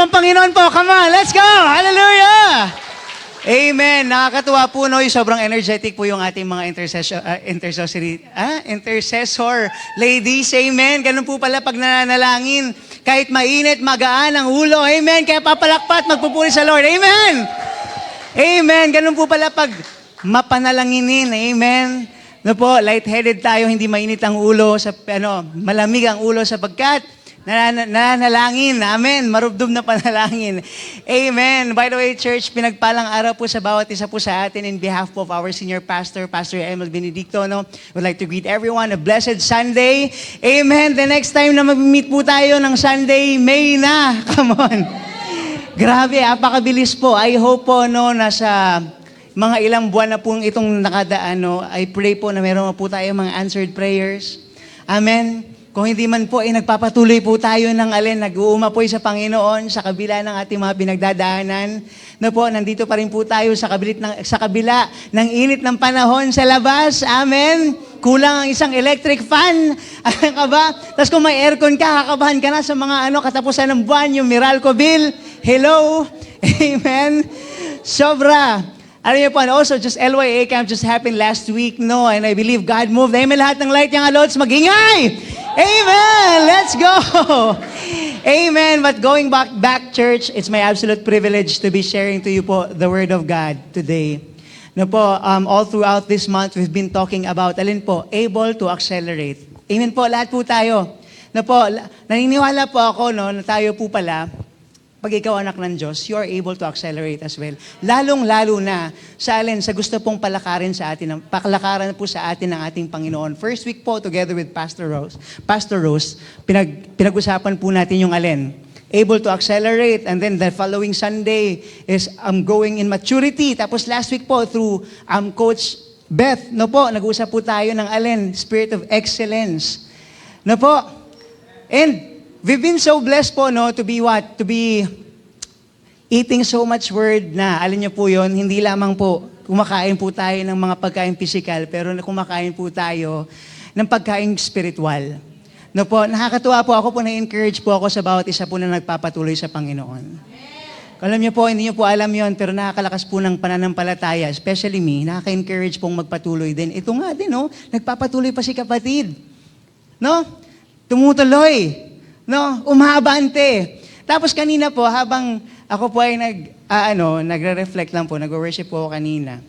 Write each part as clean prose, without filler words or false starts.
ang Panginoon po. Come on, let's go! Hallelujah! Amen. Nakakatuwa po, no? Sobrang energetic po yung ating mga intercessor ladies. Amen. Ganun po pala pag nananalangin. Kahit mainit, magaan ang ulo. Amen. Kaya papalakpat, magpupuri sa Lord. Amen. Amen. Ganun po pala pag mapanalanginin. Amen. No po, lightheaded tayo, hindi mainit ang ulo, malamig ang ulo sapagkat nananalangin. Amen. Marubdob na panalangin. Amen. By the way, church, pinagpalang araw po sa bawat isa po sa atin in behalf of our senior pastor, Pastor Emil Benedicto. No? Would like to greet everyone a blessed Sunday. Amen. The next time na mag-meet po tayo ng Sunday, May na. Come on. Grabe, apakabilis po. I hope po, no, nasa mga ilang buwan na po itong nakadaan, no, I pray po na meron po tayo mga answered prayers. Amen. Kung hindi man po, nagpapatuloy po tayo ng nag-uumapoy sa Panginoon sa kabila ng ating mga pinagdadaanan. No po, nandito pa rin po tayo sa kabila ng init ng panahon sa labas. Amen. Kulang ang isang electric fan. Alam ka ba? Tapos kung may aircon ka, kakabahan ka na sa mga katapusan ng buwan, yung Meralco bill. Hello. Amen. Sobra. Alam niyo po, and also, just LYA camp just happened last week, no? And I believe God moved. Amen, lahat ng light niyang alods, magingay! Amen! Let's go! Amen! But going back, church, it's my absolute privilege to be sharing to you po the Word of God today. No po, all throughout this month, we've been talking about, able to accelerate. Amen po, lahat po tayo. No po, naniniwala po ako, no, na tayo po pala, pag ikaw anak ng Diyos, you are able to accelerate as well. Lalong-lalo na sa gusto pong palakarin po sa atin ng ating Panginoon. First week po, together with Pastor Rose, pinag-usapan po natin yung able to accelerate. And then the following Sunday is growing in maturity. Tapos last week po, through Coach Beth, no po, nag-usap po tayo ng spirit of excellence. No po, and we've been so blessed po, no, to be eating so much word na, alam niyo po yun, hindi lamang po kumakain po tayo ng mga pagkain physical, pero kumakain po tayo ng pagkain spiritual. No po, nakakatuwa po ako na-encourage po ako sa bawat isa po na nagpapatuloy sa Panginoon. Alam niyo po, hindi niyo po alam yon, pero nakakalakas po ng pananampalataya, especially me, nakaka-encourage pong magpatuloy din. Ito nga din, no, nagpapatuloy pa si kapatid. No? Tumutuloy. No, umabante. Tapos kanina po, habang ako po ay nagre-reflect lang po, nag-worship po ako kanina.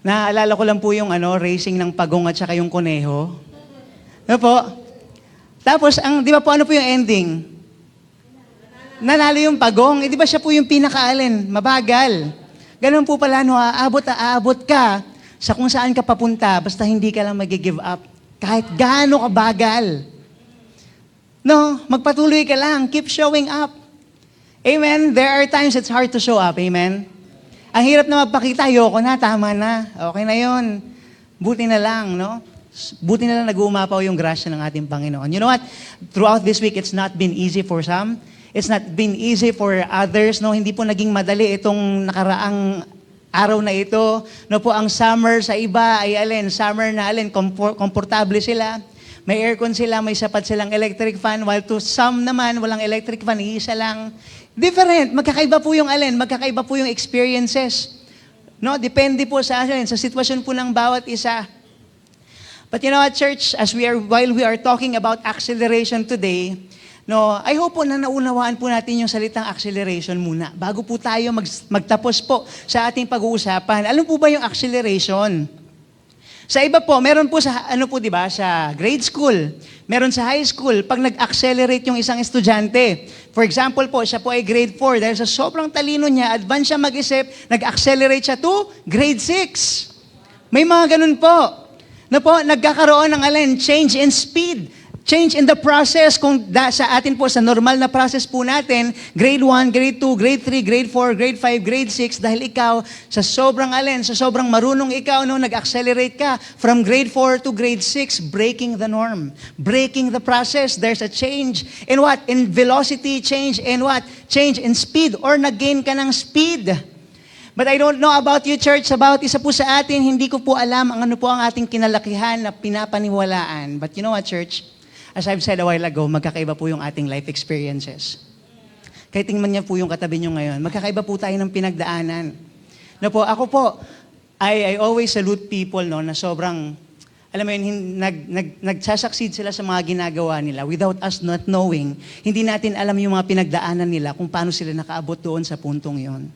Naalala ko lang po yung racing ng pagong at saka yung kuneho. No po? Tapos, di ba po, ano po yung ending? Nanalo yung pagong. Di ba siya po yung mabagal. Ganun po pala, no, aabot ka sa kung saan ka papunta, basta hindi ka lang mag-give up. Kahit gaano ka bagal. No, magpatuloy ka lang. Keep showing up. Amen? There are times it's hard to show up. Amen? Ang hirap na magpakita, ayoko na, tama na. Okay na yon. Buti na lang, no? Buti na lang nag-uumapaw yung grasya ng ating Panginoon. You know what? Throughout this week, it's not been easy for some. It's not been easy for others. No, hindi po naging madali itong nakaraang araw na ito. No po, ang summer sa iba ay summer na komportable sila. May aircon sila, may sapat silang electric fan, while to some naman, walang electric fan, iisa lang. Different. Magkakaiba po yung experiences. No, depende po sa sitwasyon po ng bawat isa. But you know what, church, while we are talking about acceleration today, no, I hope po na naunawaan po natin yung salitang acceleration muna. Bago po tayo magtapos po sa ating pag-uusapan. Alam po ba yung acceleration? Sa iba po, meron po sa, di ba, sa grade school, meron sa high school, pag nag-accelerate yung isang estudyante. For example po, siya po ay grade 4, dahil sa sobrang talino niya, advance siya mag-isip, nag-accelerate siya to grade 6. May mga ganun po. Na po, nagkakaroon ng change in speed. Change in the process, kung sa atin po, sa normal na process po natin, grade 1, grade 2, grade 3, grade 4, grade 5, grade 6, dahil ikaw, sa sobrang marunong ikaw, no, nag-accelerate ka from grade 4 to grade 6, breaking the norm, breaking the process. There's a change in what? In velocity, change in what? Change in speed, or nag-gain ka ng speed. But I don't know about you, church, about isa po sa atin, hindi ko po alam ang po ang ating kinalakihan na pinapaniwalaan. But you know what, church? As I've said a while ago, magkakaiba po yung ating life experiences. Kahit tingnan niya po yung katabi niyo ngayon, magkakaiba po tayo ng pinagdaanan. No po, ako po, I always salute people no, na sobrang, alam mo yun, nagsasucceed sila sa mga ginagawa nila without us not knowing. Hindi natin alam yung mga pinagdaanan nila kung paano sila nakaabot doon sa puntong yon.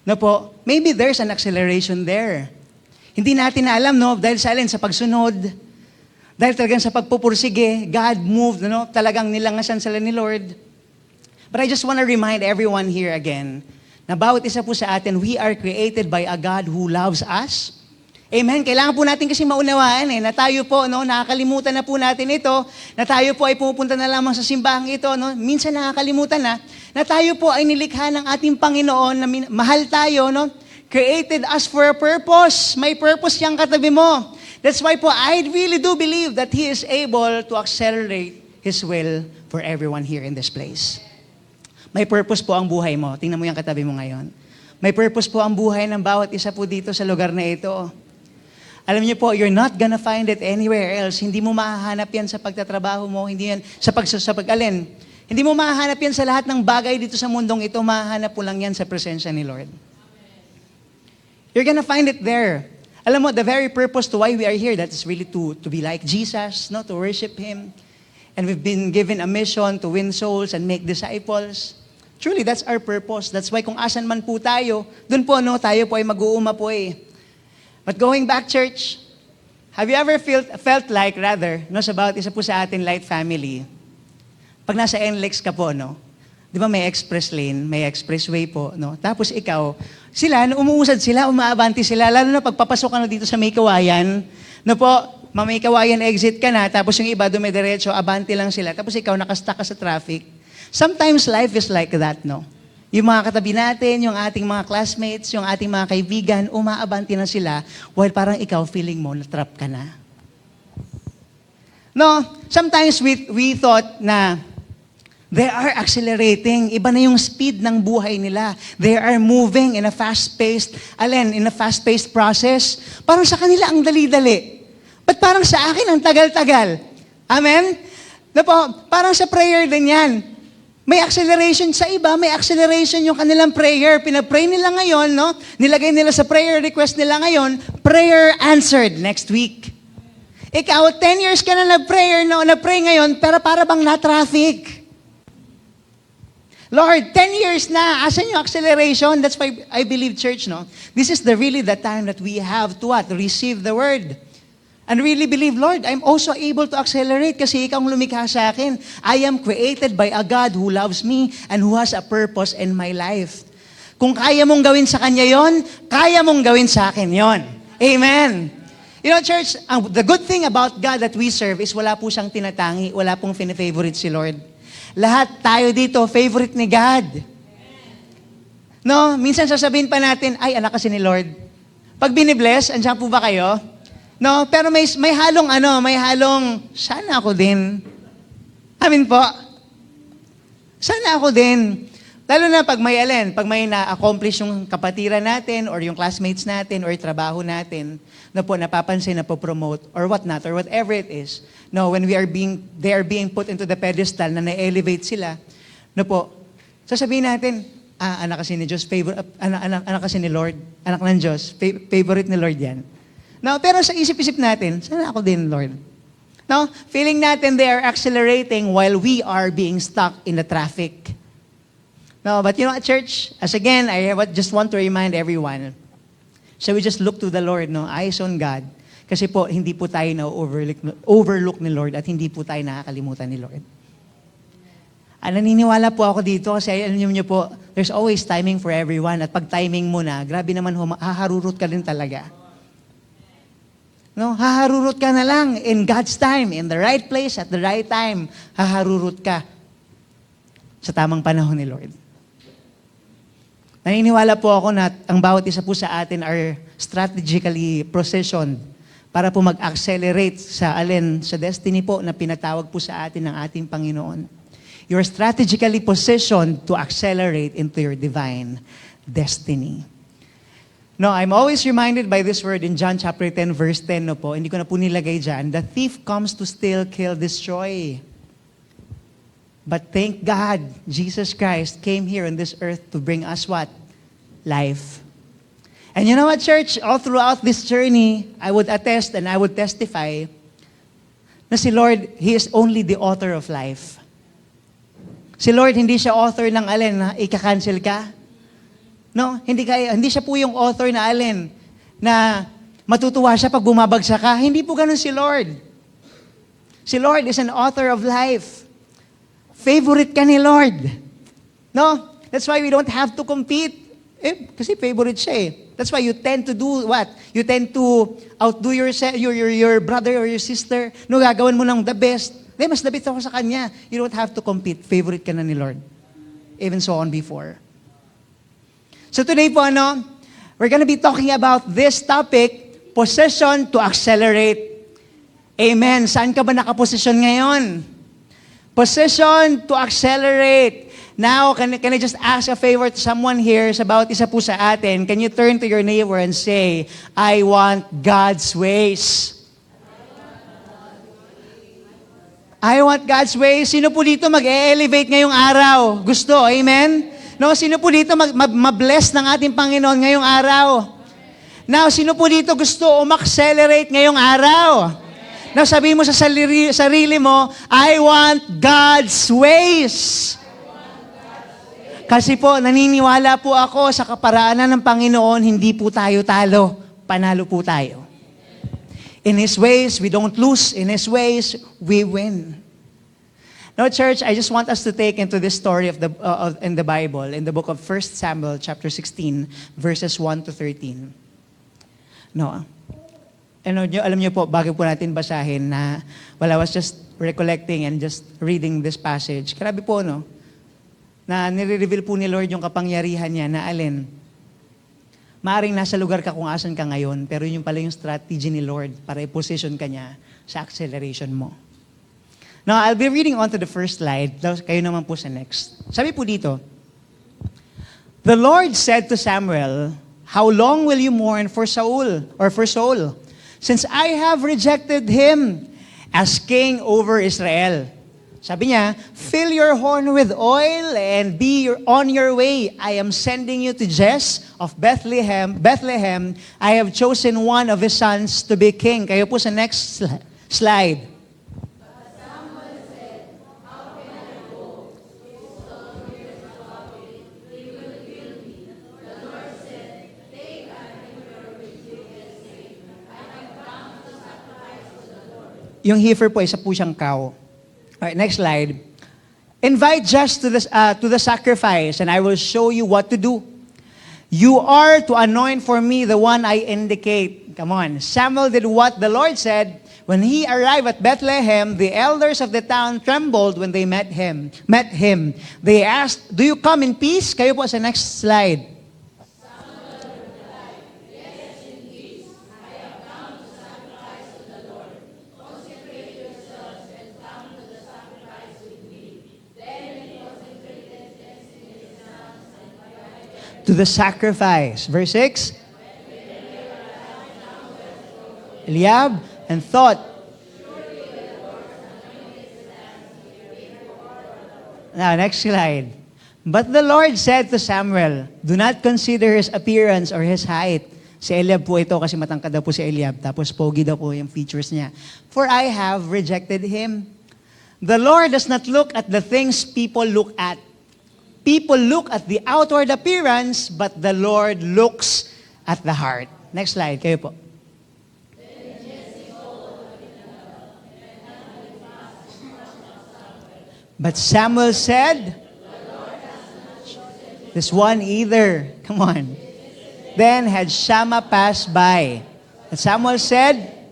No po, maybe there's an acceleration there. Hindi natin alam, no, dahil sa pagsunod, dahil talagang sa pagpupursige, God moved, no, talagang nilangasan sila ni Lord. But I just want to remind everyone here again, na bawat isa po sa atin, we are created by a God who loves us. Amen? Kailangan po natin kasi maunawaan na tayo po, no, nakakalimutan na po natin ito, na tayo po ay pumupunta na lamang sa simbahang ito, no, minsan nakakalimutan na tayo po ay nilikha ng ating Panginoon, na mahal tayo, no, created us for a purpose. May purpose yung katabi mo. That's why po, I really do believe that He is able to accelerate His will for everyone here in this place. May purpose po ang buhay mo. Tingnan mo yung katabi mo ngayon. May purpose po ang buhay ng bawat isa po dito sa lugar na ito. Alam niyo po, you're not gonna find it anywhere else. Hindi mo mahahanap yan sa pagtatrabaho mo, hindi yan sa pag-alin. Hindi mo mahahanap yan sa lahat ng bagay dito sa mundong ito, mahahanap mo lang yan sa presensya ni Lord. You're gonna find it there. Alam mo, the very purpose to why we are here, that is really to be like Jesus, no? To worship Him. And we've been given a mission to win souls and make disciples. Truly, that's our purpose. That's why kung asan man po tayo, dun po, no, tayo po ay mag-uuma po eh. But going back, church, have you ever felt like, no, sa bawat isa po sa atin, Light Family, pag nasa NLEX ka po, no, di ba may express lane, may expressway po, no, tapos ikaw, sila, umuusad sila, umaabanti sila, lalo na pagpapasok ka na dito sa May Kawayan, no po, May Kawayan exit ka na, tapos yung iba dumidiretso, abanti lang sila, tapos ikaw nakastuck ka sa traffic. Sometimes life is like that, no? Yung mga katabi natin, yung ating mga classmates, yung ating mga kaibigan, umaabanti na sila, while parang ikaw feeling mo, na-trap ka na. No, sometimes we thought na they are accelerating. Iba na yung speed ng buhay nila. They are moving in a fast-paced process. Parang sa kanila ang dali-dali. Ba't parang sa akin ang tagal-tagal? Amen? No po, parang sa prayer din yan. May acceleration sa iba, may acceleration yung kanilang prayer. Pinapray nila ngayon, no? Nilagay nila sa prayer request nila ngayon, prayer answered next week. Ikaw, 10 years ka na nag-prayer, no? Nag-pray ngayon, pero para bang na-traffic. Lord, 10 years na, asan yung acceleration? That's why I believe, church, no? This is really the time that we have to what? Receive the word. And really believe, Lord, I'm also able to accelerate kasi ikaw ang lumikha sa akin. I am created by a God who loves me and who has a purpose in my life. Kung kaya mong gawin sa Kanya yon, kaya mong gawin sa akin yon. Amen. You know, church, the good thing about God that we serve is wala po siyang tinatangi, wala pong fine-favorite si Lord. Lahat tayo dito, favorite ni God. No, minsan sasabihin pa natin, ay, anak kasi ni Lord. Pag binibless, andiyan po ba kayo? No, pero may halong, sana ako din. Amin po. Sana ako din. Lalo na pag may na-accomplish yung kapatiran natin or yung classmates natin or trabaho natin, na po napapansin, napopromote or whatnot or whatever it is. No, when they are being put into the pedestal na na-elevate sila, no po, sasabihin natin, anak kasi ni Diyos, anak kasi ni Lord, anak ng Diyos, favorite ni Lord yan. No, pero sa isip-isip natin, sana ako din, Lord. No, feeling natin they are accelerating while we are being stuck in the traffic. No, but you know, at church, as again, I just want to remind everyone, so we just look to the Lord, no, eyes on God. Kasi po, hindi po tayo na-overlook ni Lord at hindi po tayo nakakalimutan ni Lord. Naniniwala po ako dito kasi alam niyo po, there's always timing for everyone at pag timing mo na, grabe naman, haharurot ka din talaga. No, haharurot ka na lang in God's time, in the right place, at the right time. Haharurot ka sa tamang panahon ni Lord. Naniniwala po ako na ang bawat isa po sa atin are strategically positioned para po mag-accelerate sa destiny po na pinatawag po sa atin ng ating Panginoon. You're strategically positioned to accelerate into your divine destiny. No, I'm always reminded by this word in John chapter 10, verse 10, no po. Hindi ko na po nilagay dyan. The thief comes to steal, kill, destroy. But thank God, Jesus Christ came here on this earth to bring us what? Life. And you know what, church? All throughout this journey, I would attest and I would testify na si Lord, He is only the author of life. Si Lord, hindi siya author ng alin na ika-cancel ka. No, hindi siya po yung author na alin na matutuwa siya pag bumabagsak ka. Hindi po ganun si Lord. Si Lord is an author of life. Favorite ka ni Lord. No? That's why we don't have to compete. Kasi favorite siya eh. That's why you tend to do what? You tend to outdo your brother or your sister. No, gagawin mo ng the best. Mas the best ako sa kanya. You don't have to compete. Favorite ka na ni Lord. Even so on before. So today po, we're gonna be talking about this topic, possession to accelerate. Amen. Saan ka ba nakaposisyon ngayon? Possession to accelerate. Now, can I just ask a favor to someone here? Sa bawat isa po sa atin, can you turn to your neighbor and say, I want God's ways. I want God's ways. Sino po dito mag-elevate ngayong araw? Gusto, amen? No, sino po dito ma-bless ng ating Panginoon ngayong araw? Now, sino po dito gusto umaccelerate ngayong araw? Now, sabihin mo sa sarili mo, I want God's ways. Kasi po, naniniwala po ako sa kaparaanan ng Panginoon, hindi po tayo talo, panalo po tayo. In His ways, we don't lose. In His ways, we win. Now, church, I just want us to take into this story in the Bible, in the book of 1 Samuel, chapter 16, verses 1 to 13. No, alam niyo po, bago po natin basahin na, while I was just recollecting and just reading this passage, grabe po, na nire-reveal po ni Lord yung kapangyarihan niya na alin, maaring nasa lugar ka kung asan ka ngayon, pero yun pala yung strategy ni Lord para i-position ka niya sa acceleration mo. Now, I'll be reading on to the first slide. Kayo naman po sa next. Sabi po dito, The Lord said to Samuel, How long will you mourn for Saul, since I have rejected him as king over Israel? Sabi niya, fill your horn with oil and be on your way. I am sending you to Jesse of Bethlehem. I have chosen one of his sons to be king. Kayo po sa next slide. Yung heifer po, isa po siyang cow. Alright, next slide. Invite Jesse to the sacrifice, and I will show you what to do. You are to anoint for me the one I indicate. Come on. Samuel did what the Lord said. When he arrived at Bethlehem, the elders of the town trembled when they met him. They asked, Do you come in peace? Kayo po sa next slide. To the sacrifice. Verse 6. Eliab and thought. Now, next slide. But the Lord said to Samuel, Do not consider his appearance or his height. Si Eliab po ito kasi matangkad daw po si Eliab. Tapos pogi daw po yung features niya. For I have rejected him. The Lord does not look at the things people look at. People look at the outward appearance, but the Lord looks at the heart. Next slide, kayo po. But Samuel said, this one either. Come on. Then had Shammah passed by. And Samuel said,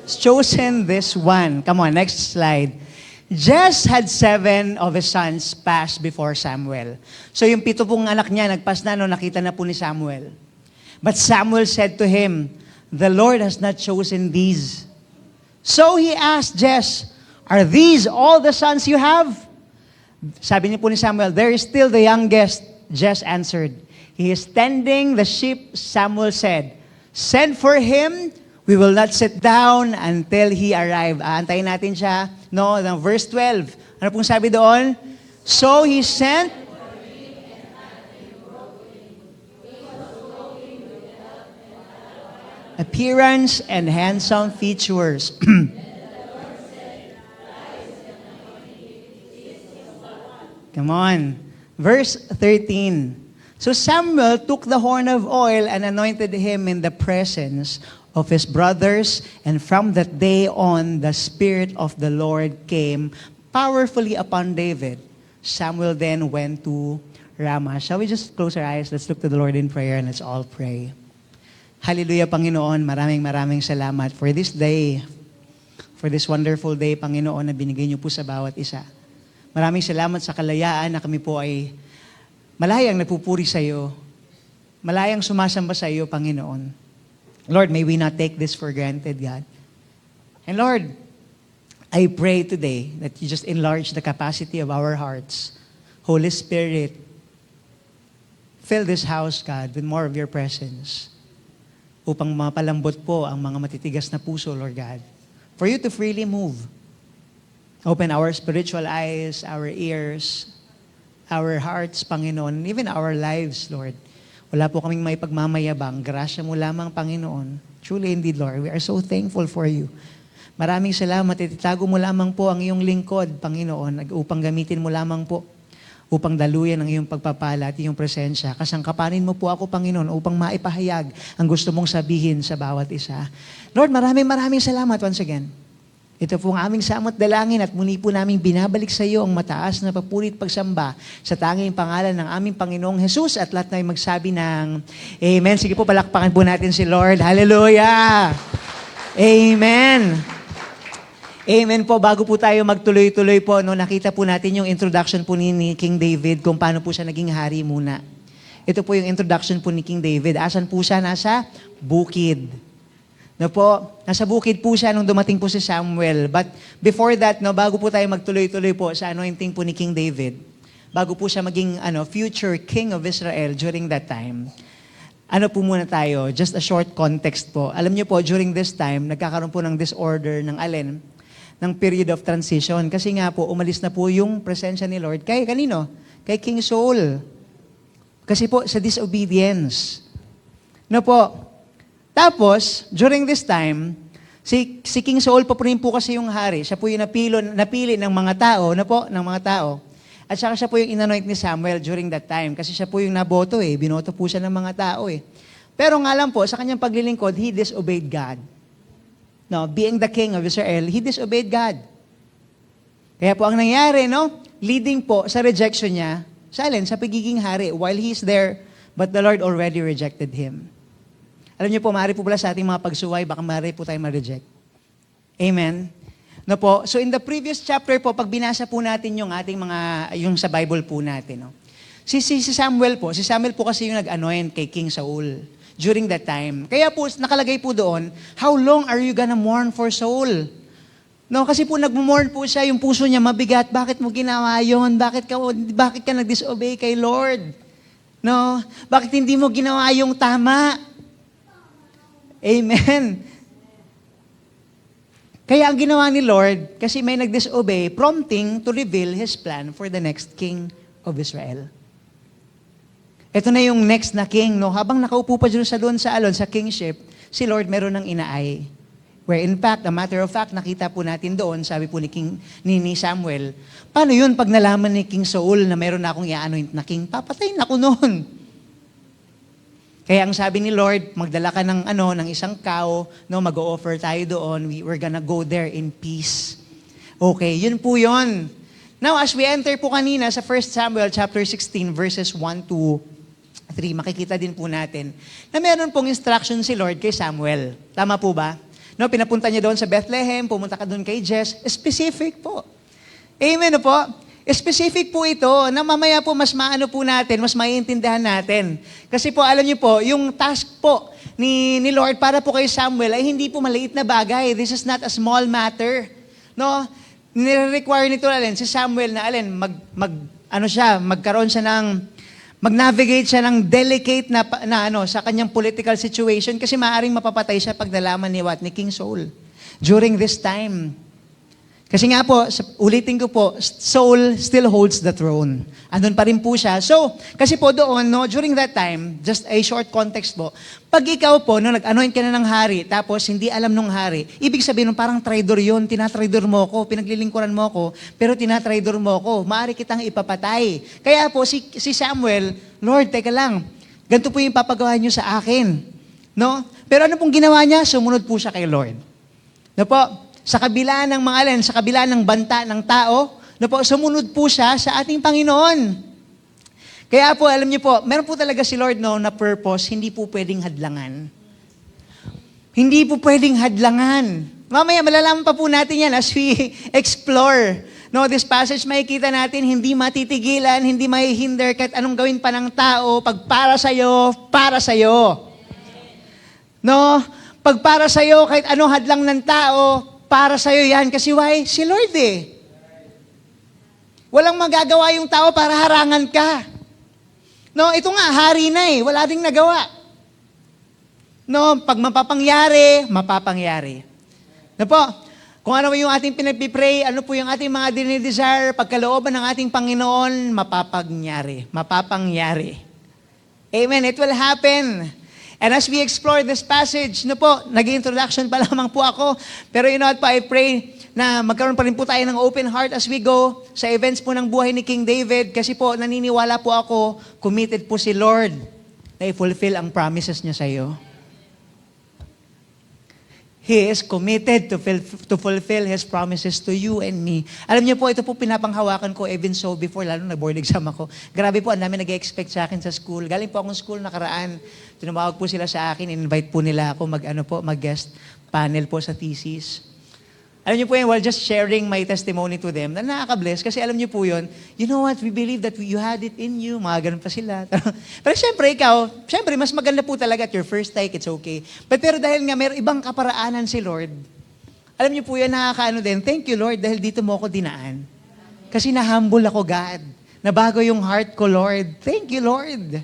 chosen this one. Come on, next slide. Jesse had 7 of his sons pass before Samuel. So yung 7 pong anak niya, nagpas na, nakita na po ni Samuel. But Samuel said to him, The Lord has not chosen these. So he asked Jesse, Are these all the sons you have? Sabi niya po ni Samuel, There is still the youngest. Jesse answered, He is tending the sheep. Samuel said, Send for him. We will not sit down until he arrive. Aantayin natin siya. No, ng verse 12. Ano pong sabi doon? So he sent appearance and handsome features. Come on. Verse 13. So Samuel took the horn of oil and anointed him in the presence of his brothers, and from that day on, the Spirit of the Lord came powerfully upon David. Samuel then went to Ramah. Shall we just close our eyes? Let's look to the Lord in prayer and let's all pray. Hallelujah, Panginoon. Maraming salamat for this day, for this wonderful day, Panginoon, na binigay niyo po sa bawat isa. Maraming salamat sa kalayaan na kami po ay malayang nagpupuri sa iyo, malayang sumasamba sa iyo, Panginoon. Lord, may we not take this for granted, God. And Lord, I pray today that you just enlarge the capacity of our hearts. Holy Spirit, fill this house, God, with more of your presence upang mapalambot po ang mga matitigas na puso, Lord God. For you to freely move. Open our spiritual eyes, our ears, our hearts, Panginoon, even our lives, Lord. Wala po kaming may pagmamayabang. Grasya mo lamang, Panginoon. Truly indeed, Lord, we are so thankful for you. Maraming salamat. Ititago mo lamang po ang iyong lingkod, Panginoon, upang gamitin mo lamang po upang daluyan ang iyong pagpapala at iyong presensya. Kasangkapanin mo po ako, Panginoon, upang maipahayag ang gusto mong sabihin sa bawat isa. Lord, maraming salamat once again. Ito po ang aming samot dalangin at muli po namin binabalik sa iyo ang mataas na papurit pagsamba sa tanging pangalan ng aming Panginoong Jesus at lahat na ay magsabi ng Amen. Sige po, palakpakan po natin si Lord. Hallelujah! Amen! Amen po. Bago po tayo magtuloy-tuloy po, no, nakita po natin yung introduction po ni King David kung paano po siya naging hari muna. Ito po yung introduction po ni King David. Asan po siya? Nasa bukid. No po, nasa bukid po siya nung dumating po si Samuel. But before that, no, bago po tayo magtuloy-tuloy po sa anointing po ni King David, bago po siya maging future king of Israel during that time, ano po muna tayo, just a short context po. Alam niyo po, during this time, nagkakaroon po ng disorder ng alin, ng period of transition. Kasi nga po, umalis na po yung presensya ni Lord. Kay kanino? Kay King Saul. Kasi po, sa disobedience. No po, tapos, during this time, si King Saul pa po rin po kasi yung hari. Siya po yung napili ng mga tao, ng mga tao. At saka siya po yung inanoint ni Samuel during that time. Kasi siya po yung naboto binoto po siya ng mga tao Pero nga lang po, sa kanyang paglilingkod, he disobeyed God. No, being the king of Israel, he disobeyed God. Kaya po ang nangyari, leading po sa rejection niya, sa pagiging hari, while he's there, but the Lord already rejected him. Alam niyo po, maaari po pala sa ating mga pagsuway, baka maaari po tayo ma-reject. Amen? No po, so in the previous chapter po, pag binasa po natin yung ating yung sa Bible po natin, si Samuel po kasi yung nag-anoint kay King Saul during that time. Kaya po, nakalagay po doon, how long are you gonna mourn for Saul? No, kasi po nag-mourn po siya, yung puso niya mabigat, bakit mo ginawa yun? Bakit ka nag-disobey kay Lord? No, bakit hindi mo ginawa yung tama? Amen. Kaya ang ginawa ni Lord, kasi may nag-disobey, prompting to reveal His plan for the next king of Israel. Ito na yung next na king, habang nakaupo pa doon sa kingship, si Lord meron ng inaay. Where in fact, a matter of fact, nakita po natin doon, sabi po ni Samuel, paano yun pag nalaman ni King Saul na meron na akong i-anoint na king, papatayin ako noon. Kaya ang sabi ni Lord, magdala ka ng isang cow, mag-o-offer tayo doon, we're gonna go there in peace. Okay, yun po yun. Now, as we enter po kanina sa 1 Samuel chapter 16, verses 1 to 3, makikita din po natin na meron pong instruction si Lord kay Samuel. Tama po ba? Pinapunta niya doon sa Bethlehem, pumunta ka doon kay Jess, specific po. Amen po? Specific po ito na mamaya po mas maano po natin, mas maiintindihan natin. Kasi po, alam niyo po, yung task po ni Lord para po kay Samuel ay hindi po maliit na bagay. This is not a small matter. Nire-require nito si Samuel na mag-navigate siya ng delicate na sa kanyang political situation kasi maaaring mapapatay siya pag nalaman ni King Saul during this time. Kasi nga po, ulitin ko po, soul still holds the throne. Andun pa rin po siya. So, kasi po doon, no, during that time, just a short context po, pag ikaw po, no, nag-anoint ka na ng hari, tapos hindi alam nung hari, ibig sabihin, parang traitor yun, tinatraidor mo ko, pinaglilingkuran mo ko, pero tinatraidor mo ko, maaari kitang ipapatay. Kaya po, si Samuel, Lord, teka lang, ganito po yung papagawa niyo sa akin. No? Pero ano pong ginawa niya? Sumunod po siya kay Lord. No po? Sa kabila ng mga alin, sa kabila ng banta ng tao, no po, sumunod po siya sa ating Panginoon. Kaya po, alam niyo po, meron po talaga si Lord no, na purpose, hindi po pwedeng hadlangan. Hindi po pwedeng hadlangan. Mamaya, malalaman pa po natin yan as we explore. No, this passage, makikita natin, hindi matitigilan, hindi mahihinder kahit anong gawin pa ng tao, pag para sa'yo, para sa'yo. No, pag para sa'yo, kahit anong hadlang ng tao, para sa'yo yan. Kasi why? Si Lord eh. Walang magagawa yung tao para harangan ka. No, ito nga, hari na eh. Wala ding nagawa. No, pag mapapangyari, mapapangyari. No po, kung ano yung ating pinagpipray, ano po yung ating mga dinidesire, pagkalooban ng ating Panginoon, mapapangyari. Mapapangyari. Amen. It will happen. And as we explore this passage, no po, nag-introduction pa lamang po ako. Pero you know what po, I pray na magkaroon pa rin po tayo ng open heart as we go sa events po ng buhay ni King David. Kasi po, naniniwala po ako, committed po si Lord na i-fulfill ang promises niya sa iyo. He is committed to fulfill His promises to you and me. Alam niyo po, ito po pinapanghawakan ko even so before, lalo na board exam ako. Grabe po, ang dami nag-expect sa akin sa school. Galing po akong school nakaraan. Tinumawag po sila sa akin, invite po nila ako mag-guest panel po sa thesis. Alam niyo po yun, while just sharing my testimony to them, na nakaka-bless, kasi alam niyo po yun, you know what, we believe that you had it in you, mga ganun pa sila. Pero syempre, ikaw, syempre, mas maganda po talaga at your first take, it's okay. Pero dahil nga mayroong ibang kaparaanan si Lord, alam niyo po yan, nakakaano din, thank you Lord, dahil dito mo ako dinaan. Kasi na-humble ako, God. Nabago yung heart ko, Lord. Thank you, Lord.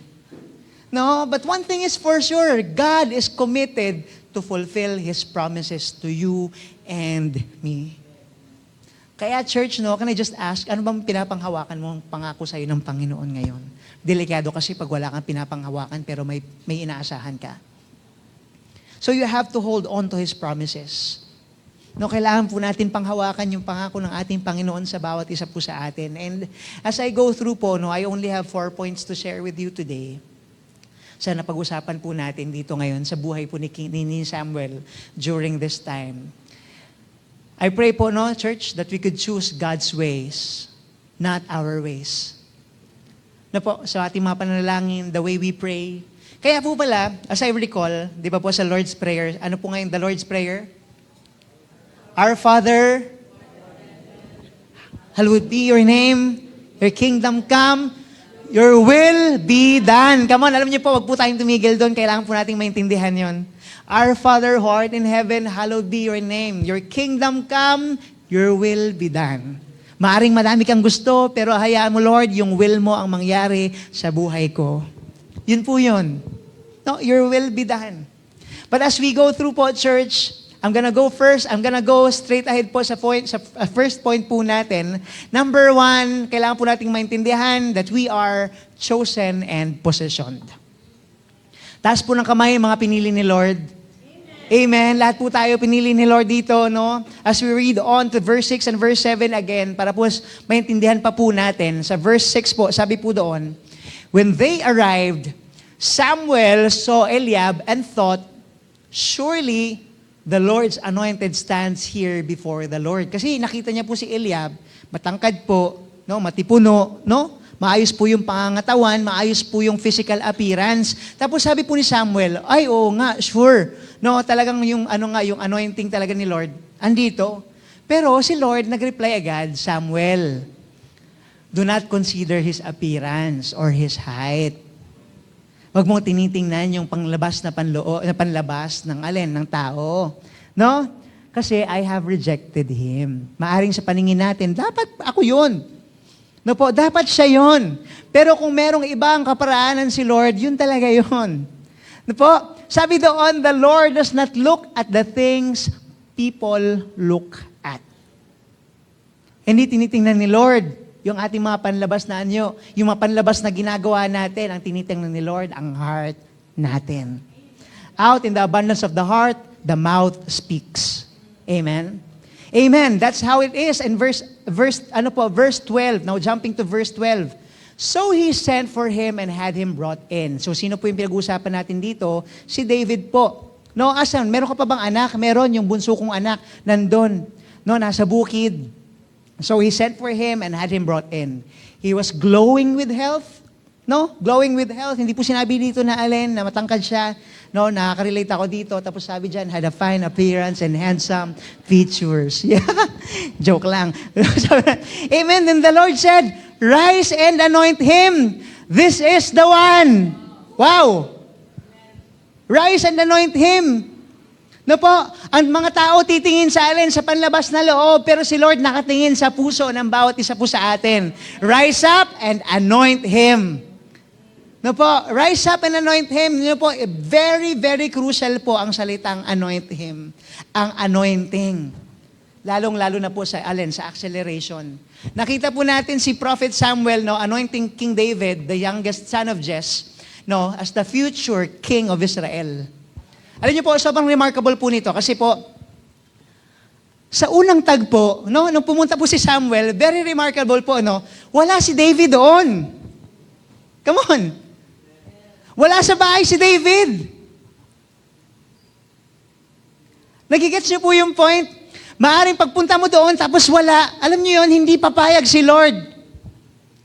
No, but one thing is for sure, God is committed to fulfill His promises to you and me. Kaya church, no, can I just ask, ano bang pinapanghawakan mong pangako sa'yo ng Panginoon ngayon? Delikado kasi pag wala kang pinapanghawakan pero may inaasahan ka. So you have to hold on to His promises. No, kailangan po natin panghawakan yung pangako ng ating Panginoon sa bawat isa po sa atin. And as I go through po, no, I only have 4 points to share with you today. Sana pag-usapan po natin dito ngayon sa buhay po ni Samuel during this time. I pray po, no, church, that we could choose God's ways, not our ways. Na po, sa ating mga panalangin, the way we pray. Kaya po pala, as I recall, di ba po sa Lord's Prayer, ano po ngayon the Lord's Prayer? Our Father, hallowed be your name, your kingdom come, your will be done. Come on, alam niyo po, wag po tayong tumigil doon. Kailangan po nating maintindihan yon. Our Father who art in heaven, hallowed be your name. Your kingdom come, your will be done. Maaring madami kang gusto, pero hayaan mo, Lord, yung will mo ang mangyari sa buhay ko. Yun po yun. No, your will be done. But as we go through po, church, I'm gonna go first. I'm gonna go straight ahead po sa first point po natin. Number 1, kailangan po nating maintindihan that we are chosen and positioned. Taas po ng kamay, mga pinili ni Lord. Amen. Lahat po tayo pinili ni Lord dito, no? As we read on to verse 6 and verse 7 again, para po maintindihan pa po natin. Sa verse 6 po, sabi po doon, when they arrived, Samuel saw Eliab and thought, surely the Lord's anointed stands here before the Lord. Kasi nakita niya po si Eliab, matangkad po, no, matipuno, no? Maayos po yung pangangatawan, maayos po yung physical appearance. Tapos sabi po ni Samuel, ay oo nga, sure. No, talagang yung yung anointing talaga ni Lord andito. Pero si Lord nag-reply agad, Samuel, do not consider his appearance or his height. Huwag mong tinitingnan yung panlabas na panlabas ng ng tao. No? Kasi I have rejected him. Maaring sa paningin natin, dapat ako yun. No po, dapat siya yun. Pero kung merong ibang kaparaanan si Lord, yun talaga yun. No po, sabi doon, the Lord does not look at the things people look at. Hindi tinitingnan ni Lord yung ating mga panlabas na anyo, yung mga panlabas na ginagawa natin, ang tinitingnan ni Lord, ang heart natin. Out in the abundance of the heart, the mouth speaks. Amen? Amen. That's how it is. In verse 12. Now jumping to verse 12. So he sent for him and had him brought in. So sino po yung pinag-uusapan natin dito? Si David po. No, asan? Meron ka pa bang anak? Meron, yung bunso kong anak, nandun. No, nasa bukid. So he sent for him and had him brought in. He was glowing with health. No? Glowing with health. Hindi po sinabi dito na alin, na matangkad siya. No, nakaka-relate ako dito. Tapos sabi dyan, had a fine appearance and handsome features. Yeah. Joke lang. Amen. Then the Lord said, rise and anoint him. This is the one. Wow. Rise and anoint him. No po, ang mga tao titingin sa alin sa panlabas na loob, pero si Lord nakatingin sa puso ng bawat isa po sa atin. Rise up and anoint him. No po, rise up and anoint him. No po, very, very crucial po ang salitang anoint him. Ang anointing. Lalong-lalo na po sa alin, sa acceleration. Nakita po natin si Prophet Samuel, no, anointing King David, the youngest son of Jesse, no, as the future king of Israel. Alam niyo po, sobrang remarkable po nito kasi po, sa unang tagpo, no, nung pumunta po si Samuel, very remarkable po, no, wala si David doon. Come on. Wala sa bahay si David. Nagigets niyo po yung point? Maaring pagpunta mo doon, tapos wala. Alam niyo yon, hindi papayag si Lord.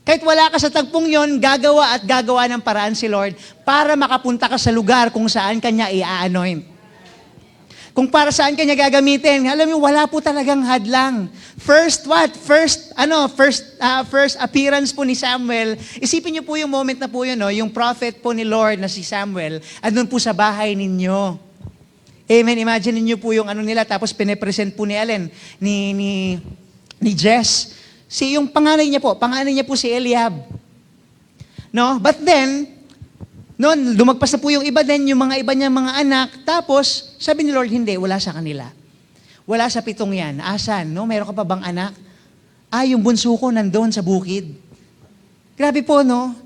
Kahit wala ka sa tagpong yon, gagawa at gagawa ng paraan si Lord para makapunta ka sa lugar kung saan kanya i-anoint. Kung para saan kanya gagamitin, alam niyo, wala po talagang hadlang. First appearance po ni Samuel, isipin niyo po yung moment na po yun, no? Yung prophet po ni Lord na si Samuel, andun po sa bahay ninyo. Amen, imagine niyo po yung ano nila, tapos pinipresent po ni Allen, ni Jess. Yung panganay niya po si Eliab. No? But then, noon, lumagpas na po yung iba din, yung mga iba niyang mga anak, tapos, sabi ni Lord, hindi, wala sa kanila. Wala sa 7 yan. Asan? No? Meron ka pa bang anak? Yung bunso ko nandun sa bukid. Grabe po, no?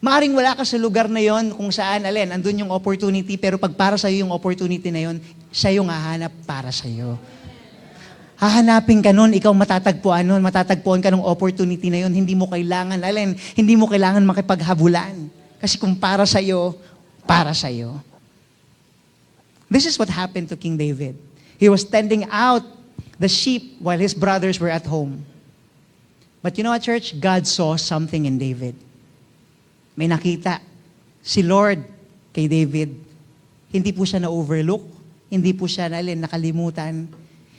Maaring wala ka sa lugar na yon kung saan, alin, andun yung opportunity, pero pag para sa'yo yung opportunity na yon, siya yung hahanap para sa'yo. Hahanapin ka nun, ikaw matatagpuan nun, matatagpuan ka ng opportunity na yun, hindi mo kailangan, hindi mo kailangan makipaghabulan. Kasi kung para sa'yo, para sa'yo. This is what happened to King David. He was tending out the sheep while his brothers were at home. But you know what, church? God saw something in David. May nakita. Si Lord kay David, hindi po siya na-overlook, hindi po siya nakalimutan.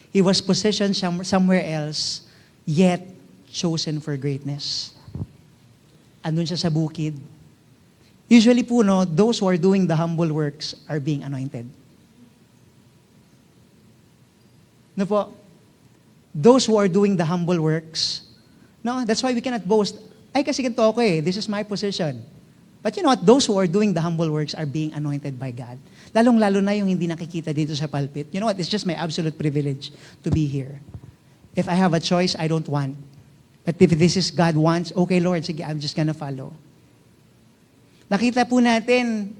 He was positioned somewhere else, yet chosen for greatness. Andun siya sa bukid. Usually po, no, those who are doing the humble works are being anointed. No po? Those who are doing the humble works, no, that's why we cannot boast, ay kasi ganito ako this is my position. But you know what? Those who are doing the humble works are being anointed by God. Lalong-lalo na yung hindi nakikita dito sa pulpit. You know what? It's just my absolute privilege to be here. If I have a choice, I don't want. But if this is God wants, okay Lord, sige, I'm just gonna follow. Nakita po natin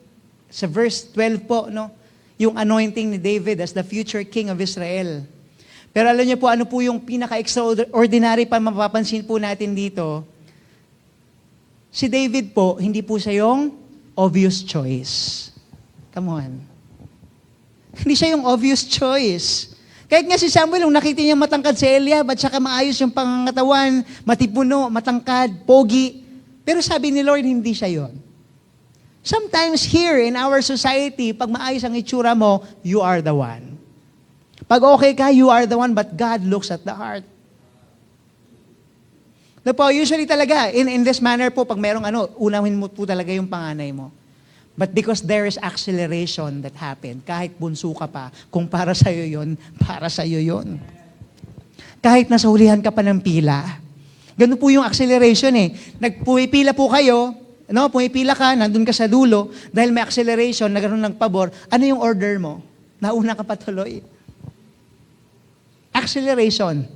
sa verse 12 po, no? Yung anointing ni David as the future king of Israel. Pero alam niyo po, ano po yung pinaka-extraordinary pa mapapansin po natin dito? Si David po, hindi po siya yung obvious choice. Come on. Hindi siya yung obvious choice. Kahit nga si Samuel, nung nakita niya matangkad si Eliab at saka maayos yung pangangatawan, matipuno, matangkad, pogi. Pero sabi ni Lord, hindi siya yon. Sometimes here in our society, pag maayos ang itsura mo, you are the one. Pag okay ka, you are the one, but God looks at the heart. No po, usually talaga, in this manner po, pag merong unawin mo po talaga yung panganay mo. But because there is acceleration that happened, kahit bunso ka pa, kung para sa'yo yun, para sa'yo yun. Kahit nasa hulihan ka pa ng pila, ganun po yung acceleration Nagpumipila po kayo, no? Pumipila ka, nandun ka sa dulo, dahil may acceleration, na ganun nagpabor, ano yung order mo? Nauna ka pa tuloy. Acceleration.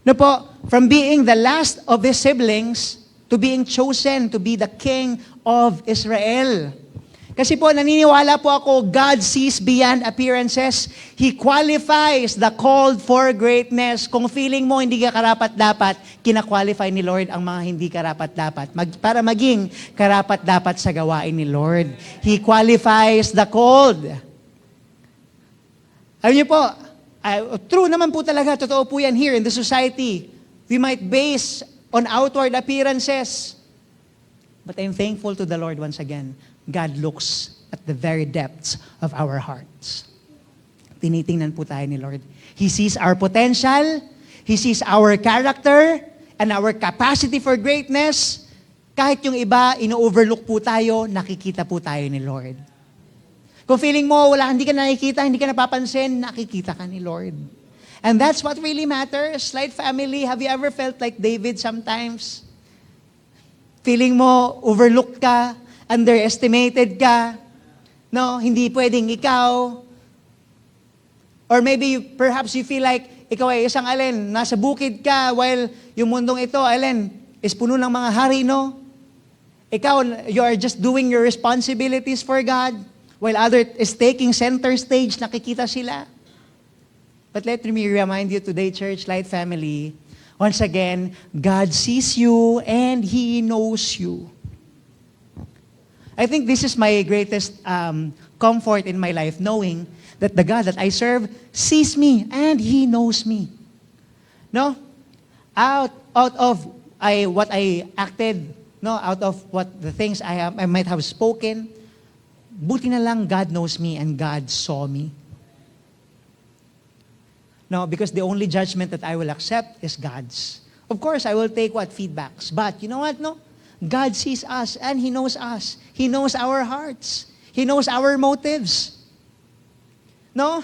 No po, from being the last of his siblings to being chosen to be the king of Israel. Kasi po, naniniwala po ako, God sees beyond appearances. He qualifies the called for greatness. Kung feeling mo hindi ka karapat-dapat, kina-qualify ni Lord ang mga hindi karapat-dapat para maging karapat-dapat sa gawain ni Lord. He qualifies the called. Alam niyo po, true naman po talaga, totoo po yan here in the society. We might base on outward appearances. But I'm thankful to the Lord once again. God looks at the very depths of our hearts. Tinitingnan po tayo ni Lord. He sees our potential, He sees our character, and our capacity for greatness. Kahit yung iba, ino-overlook po tayo, nakikita po tayo ni Lord. Kung feeling mo, hindi ka nakikita, hindi ka napapansin, nakikita ka ni Lord. And that's what really matters. Light family, have you ever felt like David sometimes? Feeling mo, overlooked ka, underestimated ka, no, hindi pwedeng ikaw. Or maybe perhaps you feel like ikaw ay isang nasa bukid ka while yung mundong ito, is puno ng mga hari, no? Ikaw, you are just doing your responsibilities for God while other is taking center stage, nakikita sila. But let me remind you today, Church Light Family, once again, God sees you and He knows you. I think this is my greatest comfort in my life, knowing that the God that I serve sees me and He knows me. No? Out of what I acted, no, out of what the things I might have spoken, buti na lang God knows me and God saw me. No, because the only judgment that I will accept is God's. Of course, I will take feedbacks. But you know what, no? God sees us and He knows us. He knows our hearts. He knows our motives. No?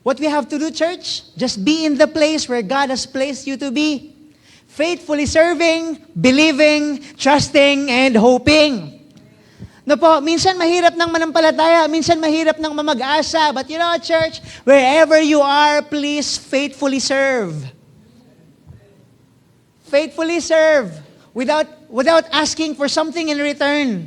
What we have to do, church, just be in the place where God has placed you to be. Faithfully serving, believing, trusting, and hoping. No po, minsan mahirap ng manampalataya, minsan mahirap ng mamag-asa. But you know, church, wherever you are, please faithfully serve. Faithfully serve. Without asking for something in return.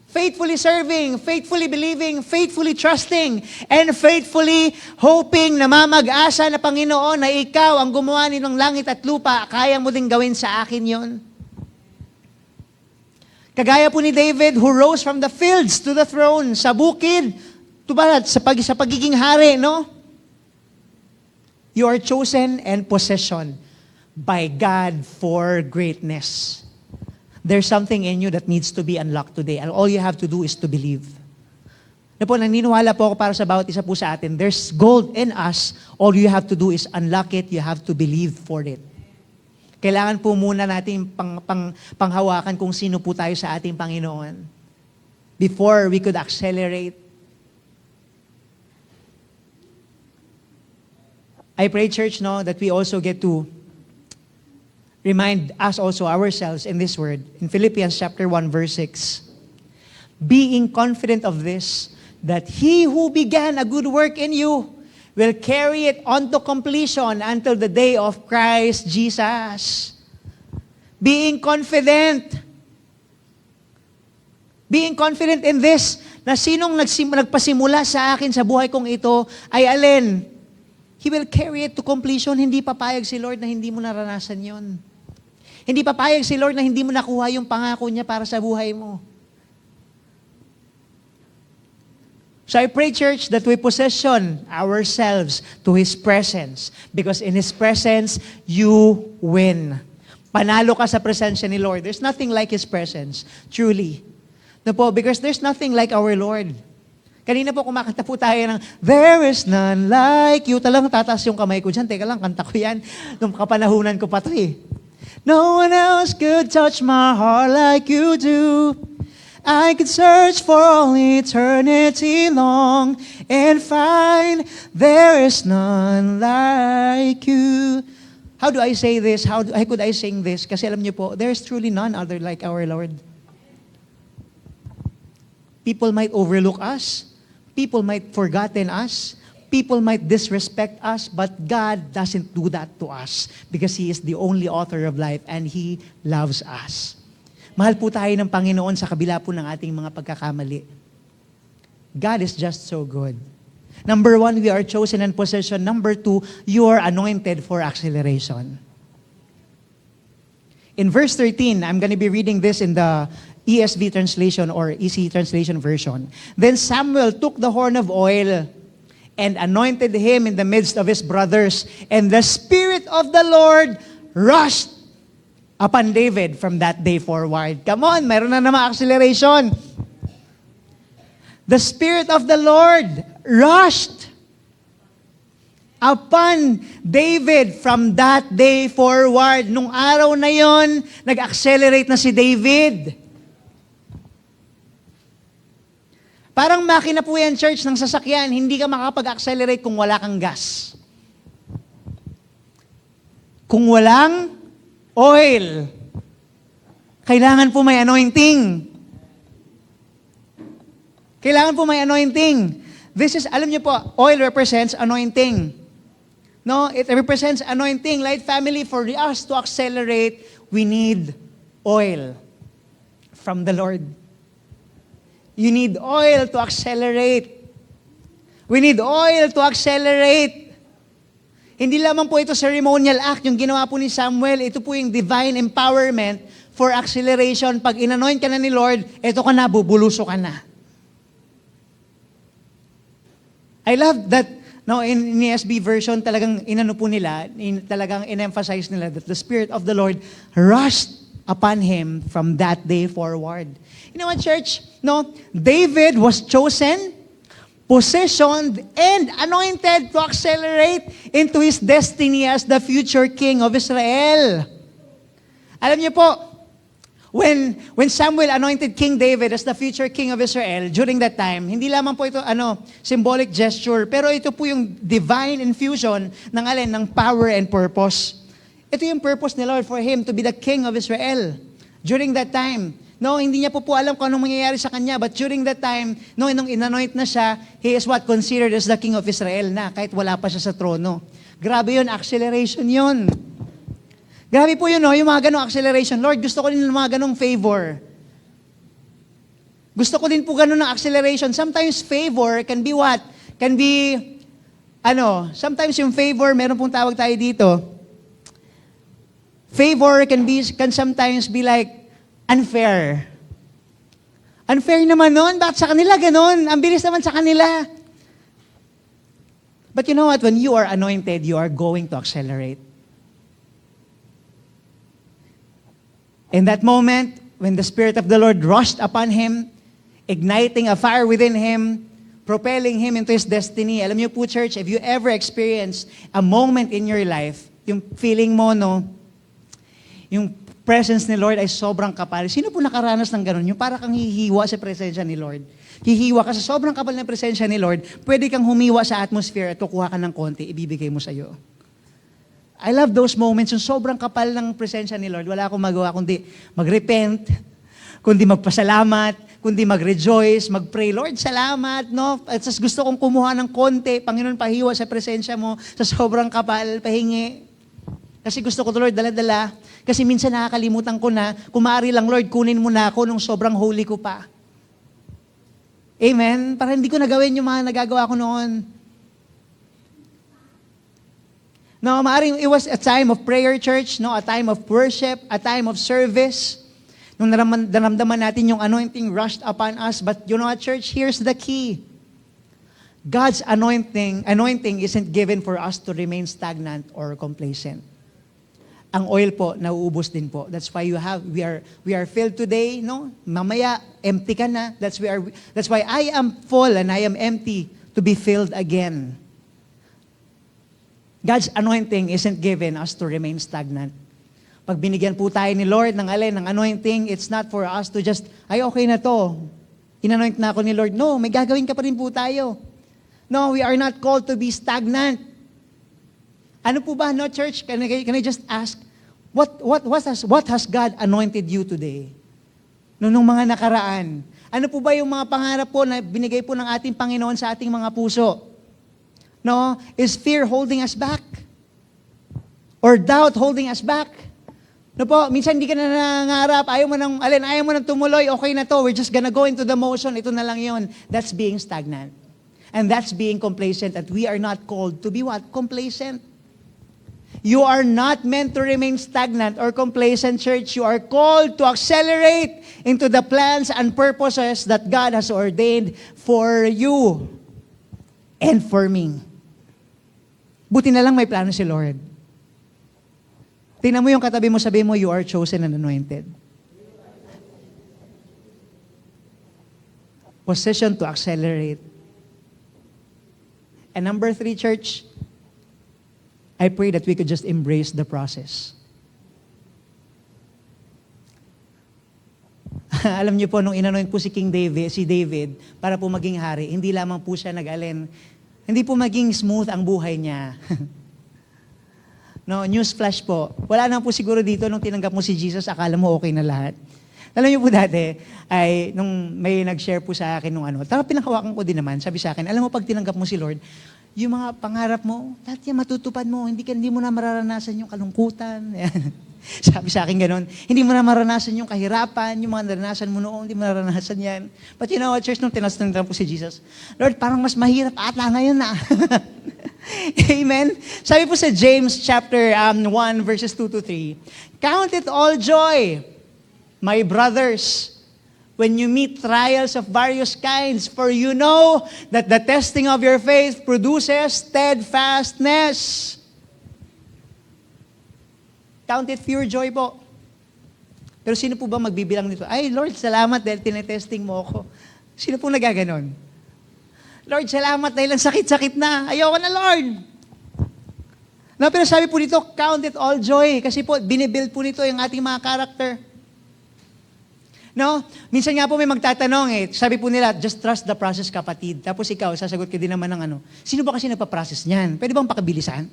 Faithfully serving, faithfully believing, faithfully trusting, and faithfully hoping na mamag-asa na Panginoon na ikaw ang gumawa ng langit at lupa, kaya mo din gawin sa akin yon. Kagaya po ni David who rose from the fields to the throne, sa bukid, sa pagiging hari, no? You are chosen and possession by God for greatness. There's something in you that needs to be unlocked today. And all you have to do is to believe. Na po, naniniwala po ako para sa bawat isa po sa atin. There's gold in us. All you have to do is unlock it. You have to believe for it. Kailangan po muna natin panghawakan kung sino po tayo sa ating Panginoon before we could accelerate. I pray, church, no, that we also get to remind us also ourselves in this word, in Philippians chapter 1, verse 6. Being confident of this, that He who began a good work in you will carry it on to completion until the day of Christ Jesus. Being confident. Being confident in this, na sinong nagpasimula sa akin sa buhay kong ito, ay alin? He will carry it to completion. Hindi papayag si Lord na hindi mo naranasan yon. Hindi papayag si Lord na hindi mo nakuha yung pangako niya para sa buhay mo. So I pray, church, that we possession ourselves to His presence. Because in His presence, you win. Panalo ka sa presensya ni Lord. There's nothing like His presence. Truly. No po, because there's nothing like our Lord. Kanina po kumakanta po tayo ng, there is none like you. Talagang tataas yung kamay ko dyan. Teka lang, kanta ko yan. Nung kapanahunan ko pa ito eh. No one else could touch my heart like you do. I could search for all eternity long and find there is none like you. How do I say this? How could I sing this? Kasi alam niyo po, there is truly none other like our Lord. People might overlook us. People might forgotten us. People might disrespect us, but God doesn't do that to us because He is the only author of life and He loves us. Mahal po tayo ng Panginoon sa kabila po ng ating mga pagkakamali. God is just so good. Number 1, we are chosen and possession. Number 2, you are anointed for acceleration. In verse 13, I'm going to be reading this in the ESV translation or EC translation version. Then Samuel took the horn of oil and anointed him in the midst of his brothers. And the Spirit of the Lord rushed upon David from that day forward. Come on, mayroon na naman acceleration. The Spirit of the Lord rushed upon David from that day forward. Nung araw na yon, nag-accelerate na si David. Parang makina po yan, church, ng sasakyan. Hindi ka makapag-accelerate kung wala kang gas. Kung walang oil. Kailangan po may anointing. Kailangan po may anointing. This is, alam niyo po, oil represents anointing. No, it represents anointing. Light family, for us to accelerate, we need oil from the Lord. You need oil to accelerate. We need oil to accelerate. Hindi lamang po ito ceremonial act, yung ginawa po ni Samuel, ito po yung divine empowerment for acceleration. Pag inanoint ka na ni Lord, ito ka na, bubuluso ka na. I love that, no, in ESV version, talagang inano po nila, talagang in-emphasize nila that the Spirit of the Lord rushed upon him from that day forward. You know what, church? No, David was chosen, positioned, and anointed to accelerate into his destiny as the future king of Israel. Alam niyo po, when Samuel anointed King David as the future king of Israel, during that time, hindi lamang po ito symbolic gesture, pero ito po yung divine infusion ng power and purpose. Ito yung purpose ni Lord for him to be the king of Israel during that time. No, hindi niya po alam kung anong mangyayari sa kanya, but during that time, no, nung inanoint na siya, he is what considered as the king of Israel na, kahit wala pa siya sa trono. Grabe yun, acceleration yun. Grabe po yun, no, yung mga ganong acceleration. Lord, gusto ko din ng mga ganong favor. Gusto ko din po ganon ng acceleration. Sometimes favor can be what? Can be, sometimes yung favor, meron pong tawag tayo dito. Favor can sometimes be like, unfair. Unfair naman nun. Bakit sa kanila ganon? Ang bilis naman sa kanila. But you know what? When you are anointed, you are going to accelerate. In that moment, when the Spirit of the Lord rushed upon him, igniting a fire within him, propelling him into his destiny. Alam niyo po, church, if you ever experience a moment in your life, yung feeling mo, no, yung presence ni Lord ay sobrang kapal. Sino po nakaranas ng ganun? Yung para kang hihiwa sa presensya ni Lord. Hihiwa ka sa sobrang kapal ng presensya ni Lord, pwede kang humiwa sa atmosphere at kukuha ka ng konti, ibibigay mo sa iyo. I love those moments, yung sobrang kapal ng presensya ni Lord. Wala akong magawa kundi mag-repent, kundi magpasalamat, kundi mag-rejoice, mag-pray, Lord, salamat, no? At gusto kong kumuha ng konti, Panginoon, pahiwa sa presensya mo, sa sobrang kapal, pahingi. Kasi gusto ko, Lord, dala-dala. Kasi minsan nakakalimutan ko na, kung maaari lang, Lord, kunin mo na ako nung sobrang holy ko pa. Amen? Para hindi ko nagawin yung mga nagagawa ko noon. No, maaring it was a time of prayer, church, no? A time of worship, a time of service. Nung naramdaman natin yung anointing rushed upon us. But you know what, church? Here's the key. God's anointing isn't given for us to remain stagnant or complacent. Ang oil po, nauubos din po. That's why we are filled today, no? Mamaya, empty ka na. That's why I am full and I am empty to be filled again. God's anointing isn't given us to remain stagnant. Pag binigyan po tayo ni Lord ng anointing, it's not for us to just, ay okay na to. Inanoint na ako ni Lord. No, may gagawin ka pa rin po tayo. No, we are not called to be stagnant. Ano po ba, no, church? Can I just ask, what has God anointed you today? Nung mga nakaraan. Ano po ba yung mga pangarap po na binigay po ng ating Panginoon sa ating mga puso? No? Is fear holding us back? Or doubt holding us back? No po, minsan hindi ka na nangarap, ayaw mo nang tumuloy, okay na to, we're just gonna go into the motion, ito na lang yon. That's being stagnant. And that's being complacent, and we are not called to be what? Complacent. You are not meant to remain stagnant or complacent, church. You are called to accelerate into the plans and purposes that God has ordained for you and for me. Buti na lang may plano si Lord. Tingnan mo yung katabi mo, sabi mo, you are chosen and anointed. Position to accelerate. And number 3, church, I pray that we could just embrace the process. Alam niyo po, nung inanoint po si David, para po maging hari, hindi lamang po siya hindi po maging smooth ang buhay niya. No, newsflash po. Wala na po siguro dito nung tinanggap mo si Jesus, akala mo okay na lahat. Alam niyo po dati, nung may nag-share po sa akin nung pinakawakan ko din naman, sabi sa akin, alam mo pag tinanggap mo si Lord, yung mga pangarap mo, lahat yan matutupad mo, hindi mo na mararanasan yung kalungkutan. Sabi sa akin ganun, hindi mo na maranasan yung kahirapan, yung mga naranasan mo noon, hindi mo naranasan yan. But you know what, church, nung tinastan po si Jesus, Lord, parang mas mahirap ata ngayon na. Amen? Sabi po sa James chapter 1 verses 2 to 3, count it all joy, my brothers, when you meet trials of various kinds, for you know that the testing of your faith produces steadfastness. Count it pure joy po. Pero sino po ba magbibilang nito? Ay, Lord, salamat dahil tinetesting mo ako. Sino po nagaganon? Lord, salamat dahil ang sakit-sakit na. Ayoko na, Lord. No, pero sabi po dito, count it all joy. Kasi po, binibuild po nito yung ating mga character. No? Minsan nga po may magtatanong sabi po nila, just trust the process, kapatid. Tapos ikaw, sasagot ka din naman ng sino ba kasi nagpa-process niyan? Pwede bang pakabilisan?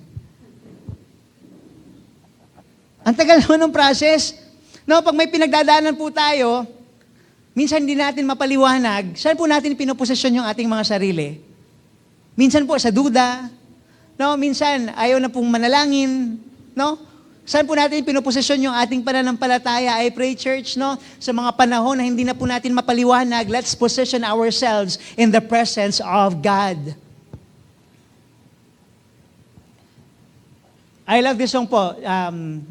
Ang tagal naman ng process. No, pag may pinagdadaanan po tayo, minsan hindi natin mapaliwanag, saan po natin pinoposesyon yung ating mga sarili? Minsan po sa duda, no? Minsan ayaw na pong manalangin, no? Saan po natin pinoposesyon yung ating pananampalataya? I pray, church, no? Sa mga panahon na hindi na po natin mapaliwanag, let's position ourselves in the presence of God. I love this song po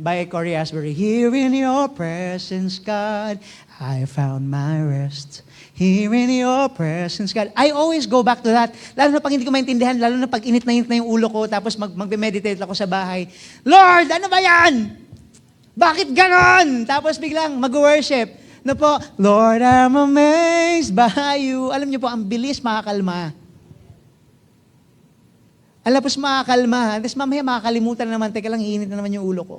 by Corey Asbury. Here in your presence, God, I found my rest. Here in your presence, God. I always go back to that. Lalo na pag hindi ko maintindihan, lalo na pag init na yung ulo ko, tapos magme-meditate ako sa bahay. Lord, ano ba yan? Bakit ganon? Tapos biglang mag-worship. No po, Lord, I'm amazed by you. Alam niyo po, ang bilis makakalma. Alam po, makakalma. Tapos mamaya makakalimutan na naman, teka lang, iinit na naman yung ulo ko.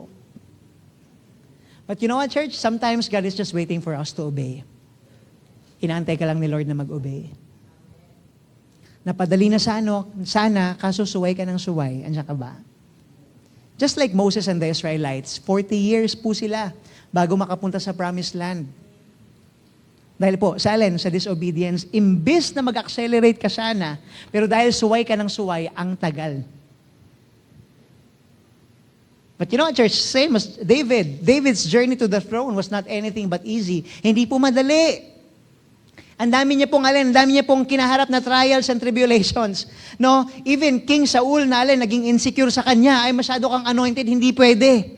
But you know what, church? Sometimes God is just waiting for us to obey. Inaantay ka lang ni Lord na mag-obey. Napadali na sana, kaso suway ka ng suway. Andiyan ka ba? Just like Moses and the Israelites, 40 years po sila bago makapunta sa promised land. Dahil po, sa disobedience, imbis na mag-accelerate ka sana, pero dahil suway ka ng suway, ang tagal. But you know, church, same as David's journey to the throne was not anything but easy. Hindi po madali. Ang dami niya pong kinaharap na trials and tribulations. No? Even King Saul na naging insecure sa kanya, ay masyado kang anointed, hindi pwede.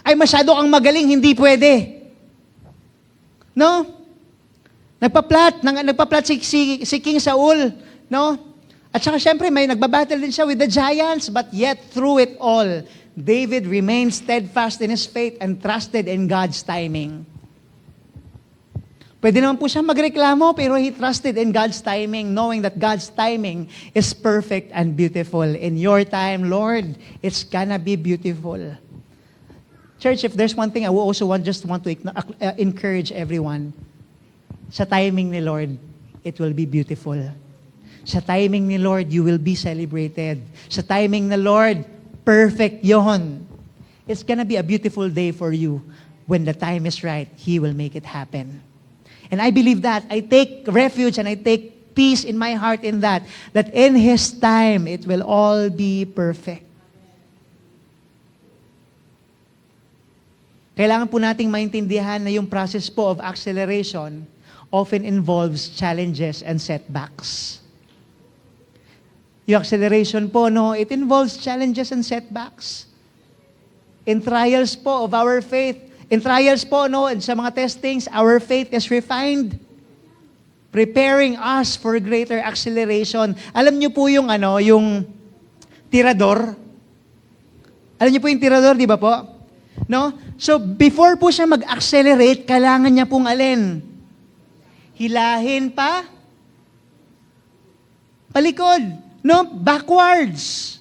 Ay masyado kang magaling, hindi pwede. No? Nagpa-plot si King Saul, no? At saka syempre may nagbabattle din siya with the giants, but yet through it all, David remained steadfast in his faith and trusted in God's timing. Pwede naman po siya magreklamo, pero he trusted in God's timing, knowing that God's timing is perfect and beautiful. In your time, Lord, it's gonna be beautiful. Church, if there's one thing I also want to encourage everyone, sa timing ni Lord, it will be beautiful. Sa timing ni Lord, you will be celebrated. Sa timing ni Lord, perfect yon. It's gonna be a beautiful day for you. When the time is right, He will make it happen. And I believe that. I take refuge and I take peace in my heart in that in His time, it will all be perfect. Kailangan po nating maintindihan na yung process po of acceleration often involves challenges and setbacks. Yung acceleration po, no, it involves challenges and setbacks. In trials po of our faith, in trials po, no, and sa mga testings, our faith is refined, preparing us for greater acceleration. Alam niyo po yung, yung tirador? Alam niyo po yung tirador, di ba po? No? So, before po siya mag-accelerate, kailangan niya pong alin? Hilahin pa? Palikod. No, backwards.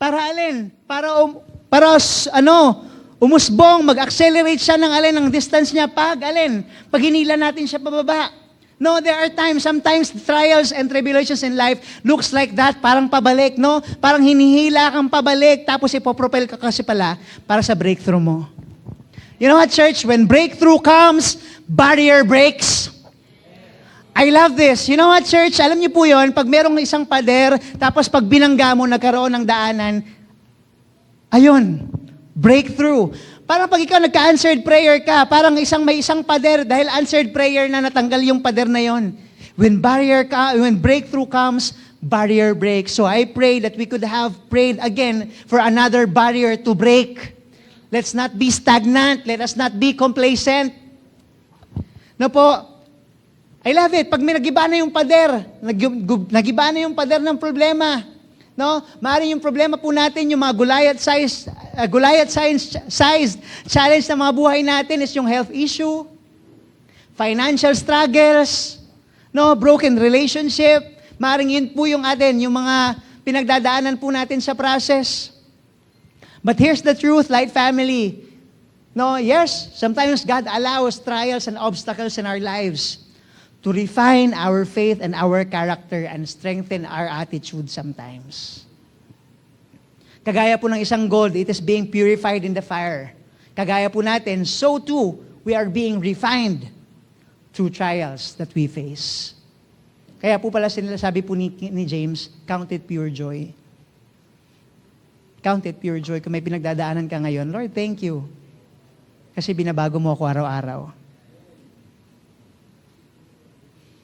Para alin? Para umusbong, mag-accelerate siya ng alin, ng distance niya pag hinila natin siya pababa. No, there are times, sometimes trials and tribulations in life looks like that, parang pabalik, no? Parang hinihila kang pabalik, tapos ipopropel ka kasi pala para sa breakthrough mo. You know what, church? When breakthrough comes, barrier breaks. I love this. You know what, church? Alam niyo po yun, pag merong isang pader, tapos pag binangga mo, nagkaroon ng daanan, ayun, breakthrough. Parang pag ikaw nagka-answered prayer ka, parang may isang pader, dahil answered prayer na natanggal yung pader na yon. When breakthrough comes, barrier breaks. So I pray that we could have prayed again for another barrier to break. Let's not be stagnant. Let us not be complacent. No po, I love it. Pag may nagiba na yung pader, nagiba na yung pader ng problema. No? Maaaring yung problema po natin, yung mga Goliath-sized challenge na mga buhay natin is yung health issue, financial struggles, no, broken relationship. Maaaring yun po yung yung mga pinagdadaanan po natin sa process. But here's the truth, Light Family. No, yes, sometimes God allows trials and obstacles in our lives to refine our faith and our character and strengthen our attitude sometimes. Kagaya po ng isang gold, it is being purified in the fire. Kagaya po natin, so too, we are being refined through trials that we face. Kaya po pala sabi po ni James, count it pure joy. Count it pure joy. Kung may pinagdadaanan ka ngayon, Lord, thank you. Kasi binabago mo ako araw-araw.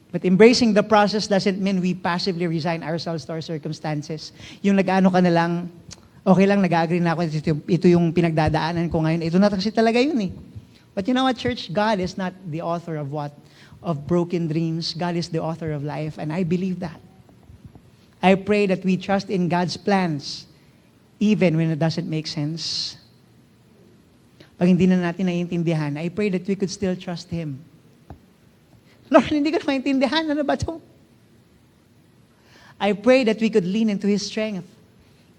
But embracing the process doesn't mean we passively resign ourselves to our circumstances. Yung nag-ano ka na lang, okay lang, nag-agree na ako, ito yung pinagdadaanan ko ngayon. Ito na kasi talaga yun eh. But you know what, church? God is not the author of broken dreams. God is the author of life, and I believe that. I pray that we trust in God's plans, even when it doesn't make sense. Pag hindi na natin naiintindihan, I pray that we could still trust Him. Lord, hindi ko maintindihan. Ano ba ito? I pray that we could lean into His strength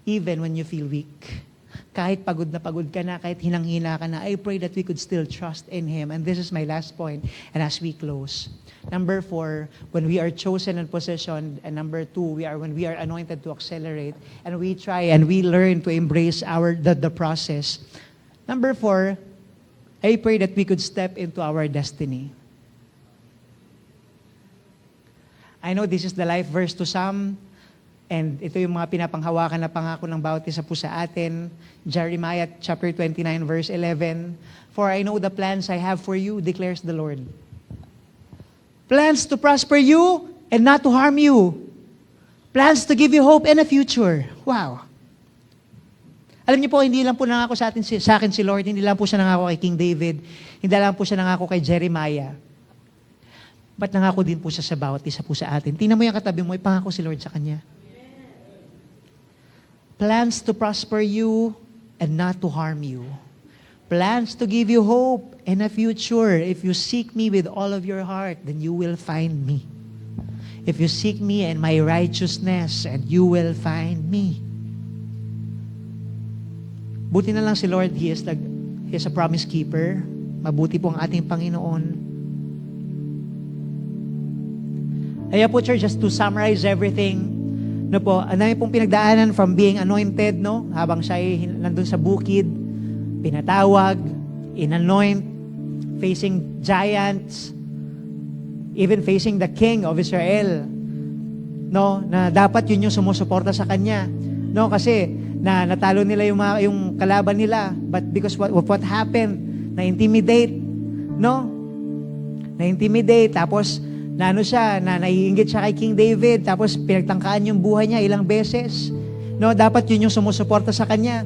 even when you feel weak. Kahit pagod ka na, kahit hinang-hina ka na, I pray that we could still trust in Him. And this is my last point, and as we close. Number 4, when we are chosen and positioned. And number 2, when we are anointed to accelerate. And we try and we learn to embrace the process. Number 4, I pray that we could step into our destiny. I know this is the life verse to some, and ito yung mga pinapanghawakan na pangako ng bawat isa po sa atin. Jeremiah chapter 29 verse 11, "For I know the plans I have for you, declares the Lord. Plans to prosper you and not to harm you. Plans to give you hope and a future." Wow. Alam niyo po, hindi lang po nangako sa akin si Lord, hindi lang po siya nangako kay King David, hindi lang po siya nangako kay Jeremiah. Ba't nangako din po siya sa bawat isa po sa atin? Tingnan mo yung katabi mo, ipangako si Lord sa kanya. Plans to prosper you and not to harm you. Plans to give you hope and a future. If you seek me with all of your heart, then you will find me. If you seek me and my righteousness, and you will find me. Buti na lang si Lord, He is a promise keeper. Mabuti po ang ating Panginoon. Kaya po, church, just to summarize everything, no po, ang dami pong pinagdaanan from being anointed, no? Habang siya ay nandun sa bukid, pinatawag, inanoint, facing giants, even facing the king of Israel. No, na dapat yun yung sumusuporta sa kanya. No, kasi natalo nila yung kalaban nila, but because of what happened, na-intimidate, no? Na-intimidate, tapos naiinggit siya kay King David, tapos pinagtangkaan yung buhay niya ilang beses. No, dapat yun yung sumusuporta sa kanya.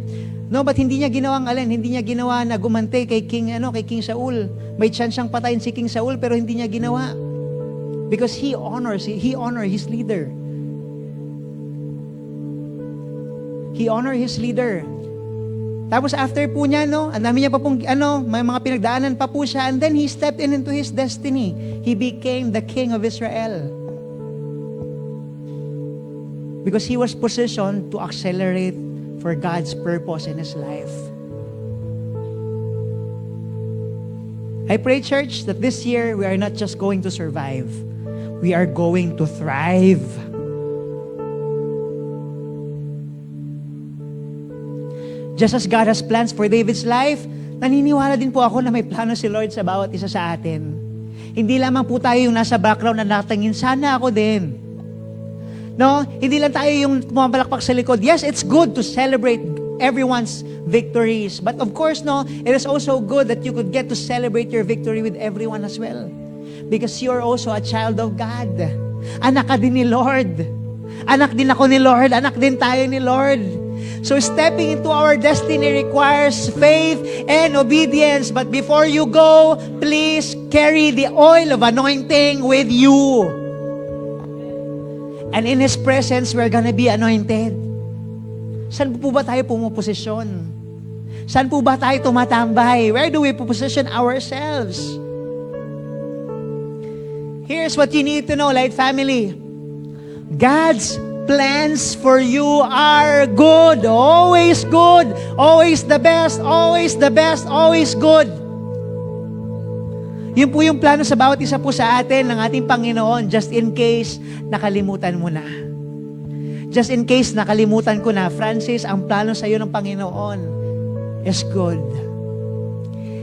No, but hindi niya ginawang hindi niya ginawa na gumante kay King Saul. May chance siyang patayin si King Saul pero hindi niya ginawa. Because he honored his leader. He honored his leader. Tapos after po niya, ang dami niya pa pong, may mga pinagdaanan pa po siya, and then he stepped into his destiny. He became the king of Israel. Because he was positioned to accelerate for God's purpose in his life. I pray, church, that this year we are not just going to survive. We are going to thrive. Just as God has plans for David's life, naniniwala din po ako na may plano si Lord sa bawat isa sa atin. Hindi lamang po tayo yung nasa background na natingin, sana ako din. No? Hindi lang tayo yung pumapalakpak sa likod. Yes, it's good to celebrate everyone's victories. But of course, it is also good that you could get to celebrate your victory with everyone as well. Because you're also a child of God. Anak ka din ni Lord. Anak din ako ni Lord. Anak din tayo ni Lord. So stepping into our destiny requires faith and obedience. But before you go, please carry the oil of anointing with you. And in His presence, we're gonna be anointed. Saan po ba tayo pumuposisyon? Saan po ba tayo tumatambay? Where do we position ourselves? Here's what you need to know, Light Family. God's plans for you are good. Always good. Always the best. Always the best. Always good. Yun po yung plano sa bawat isa po sa atin ng ating Panginoon, just in case nakalimutan mo na. Just in case nakalimutan ko na, Francis, ang plano sa iyo ng Panginoon is good.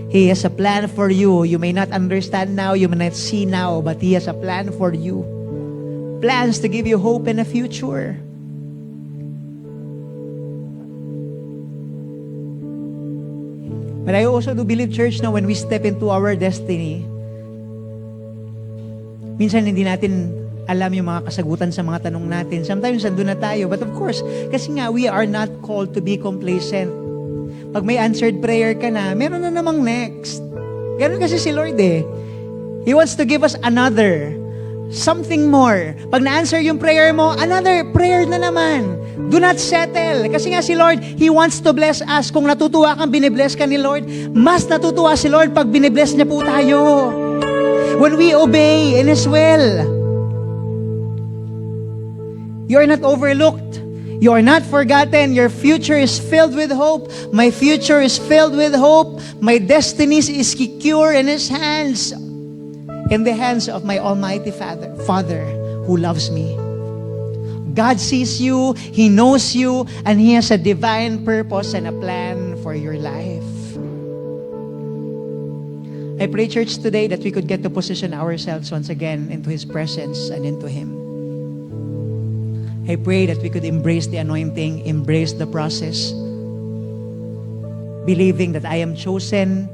He has a plan for you. You may not understand now, you may not see now, but He has a plan for you. Plans to give you hope and a future. But I also do believe, church, when we step into our destiny, minsan hindi natin alam yung mga kasagutan sa mga tanong natin. Sometimes nandun na tayo. But of course, kasi nga, we are not called to be complacent. Pag may answered prayer ka na, meron na namang next. Ganun kasi si Lord eh. He wants to give us another. Something more. Pag na-answer yung prayer mo, another prayer na naman. Do not settle. Kasi nga si Lord, He wants to bless us. Kung natutuwa kang binibless ka ni Lord, mas natutuwa si Lord pag binibless niya po tayo. When we obey in His will. You are not overlooked. You are not forgotten. Your future is filled with hope. My future is filled with hope. My destiny is secure in His hands. In the hands of my Almighty Father who loves me. God sees you, He knows you, and He has a divine purpose and a plan for your life. I pray, church, today that we could get to position ourselves once again into His presence and into Him. I pray that we could embrace the anointing, embrace the process, believing that I am chosen,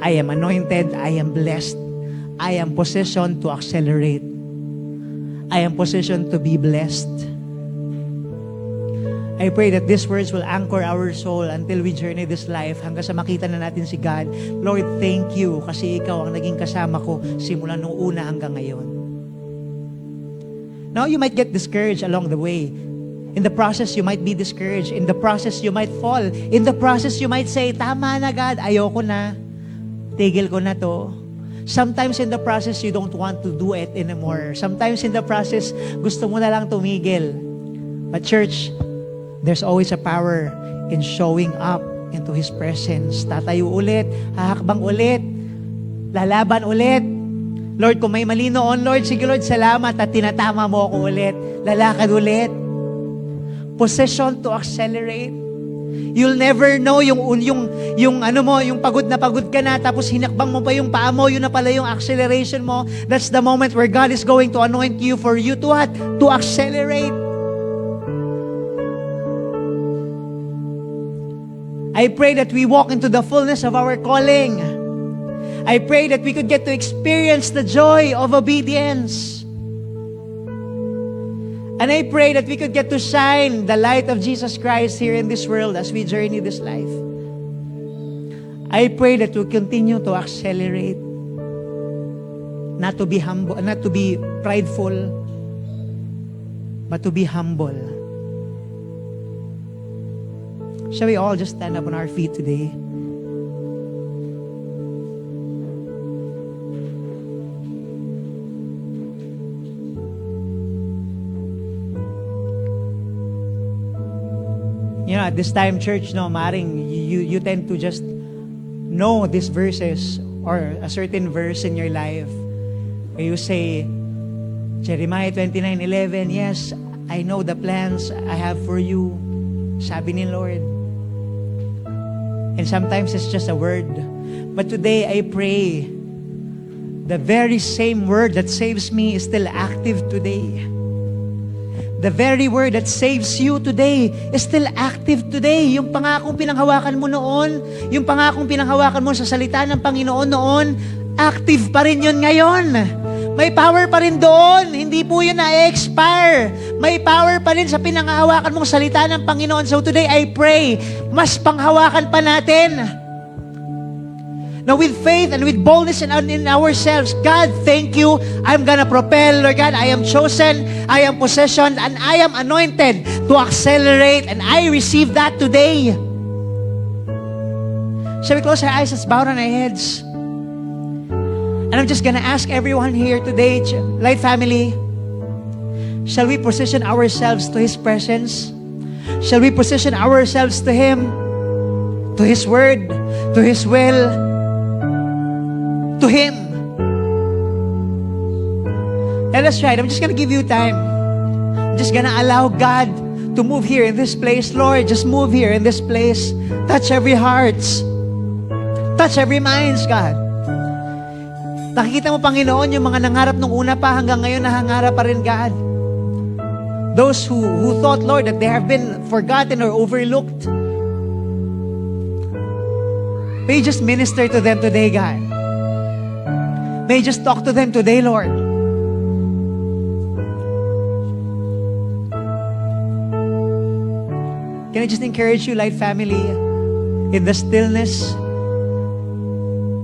I am anointed, I am blessed, I am positioned to accelerate, I am positioned to be blessed. I pray that these words will anchor our soul until we journey this life hanggang sa makita na natin si God. Lord, thank you kasi Ikaw ang naging kasama ko simula nung una hanggang ngayon. Now, you might get discouraged along the way. In the process, you might be discouraged. In the process, you might fall. In the process, you might say, tama na God, ayoko na. Tigil ko na to. Sometimes in the process, you don't want to do it anymore. Sometimes in the process, gusto mo na lang tumigil. But church, there's always a power in showing up into His presence. Tatayo ulit, hahakbang ulit, lalaban ulit. Lord, kung may mali noon, Lord, sige Lord, salamat at tinatama mo ako ulit. Lalakad ulit. Position to accelerate. You'll never know yung pagod na pagod ka na, tapos hinakbang mo pa yung paa mo, yun na pala yung acceleration mo. That's the moment where God is going to anoint you for you to what? To accelerate. I pray that we walk into the fullness of our calling. I pray that we could get to experience the joy of obedience. And I pray that we could get to shine the light of Jesus Christ here in this world as we journey this life. I pray that we'll continue to accelerate, not to be humble, not to be prideful, but to be humble. Shall we all just stand up on our feet today? You know, at this time, church, no, maring you tend to just know these verses or a certain verse in your life. Where you say, Jeremiah 29:11, yes, I know the plans I have for you, sabi ni Lord. And sometimes it's just a word. But today, I pray, the very same word that saves me is still active today. The very word that saves you today is still active today. Yung pangakong pinanghawakan mo noon, yung pangakong pinanghawakan mo sa salita ng Panginoon noon, active pa rin yun ngayon. May power pa rin doon. Hindi po yun na-expire. May power pa rin sa pinanghawakan mong salita ng Panginoon. So today, I pray, mas panghawakan pa natin. Now with faith and with boldness in ourselves, God, thank you. I'm gonna propel, Lord God. I am chosen, I am possessioned, and I am anointed to accelerate, and I receive that today. Shall we close our eyes? Let's bow down our heads. And I'm just gonna ask everyone here today, Light Family, shall we position ourselves to His presence? Shall we position ourselves to Him, to His Word, to His will, to Him? Let us try it. I'm just gonna give you time. I'm just gonna allow God to move here in this place. Lord, just move here in this place. Touch every hearts. Touch every minds, God. Nakikita mo, Panginoon, yung mga nangarap nung una pa hanggang ngayon nahangarap pa rin, God. Those who thought, Lord, that they have been forgotten or overlooked. May you just minister to them today, God. May you just talk to them today, Lord. Can I just encourage you, Light Family, in the stillness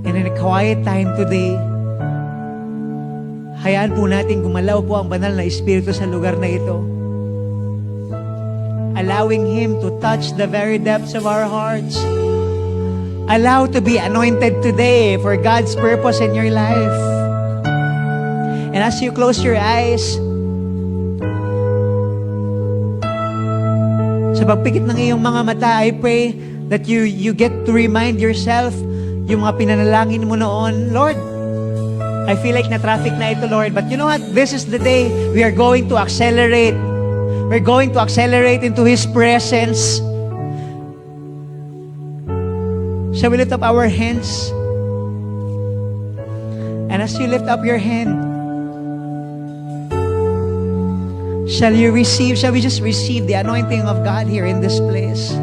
and in a quiet time today, hayaan po natin gumalaw po ang banal na Espiritu sa lugar na ito. Allowing Him to touch the very depths of our hearts. Allow to be anointed today for God's purpose in your life. And as you close your eyes, sa pagpikit ng iyong mga mata, I pray that you get to remind yourself yung mga pinanalangin mo noon. Lord, I feel like na-traffic na ito, Lord. But you know what? This is the day we are going to accelerate. We're going to accelerate into His presence. Shall we lift up our hands? And as you lift up your hand, shall we just receive the anointing of God here in this place?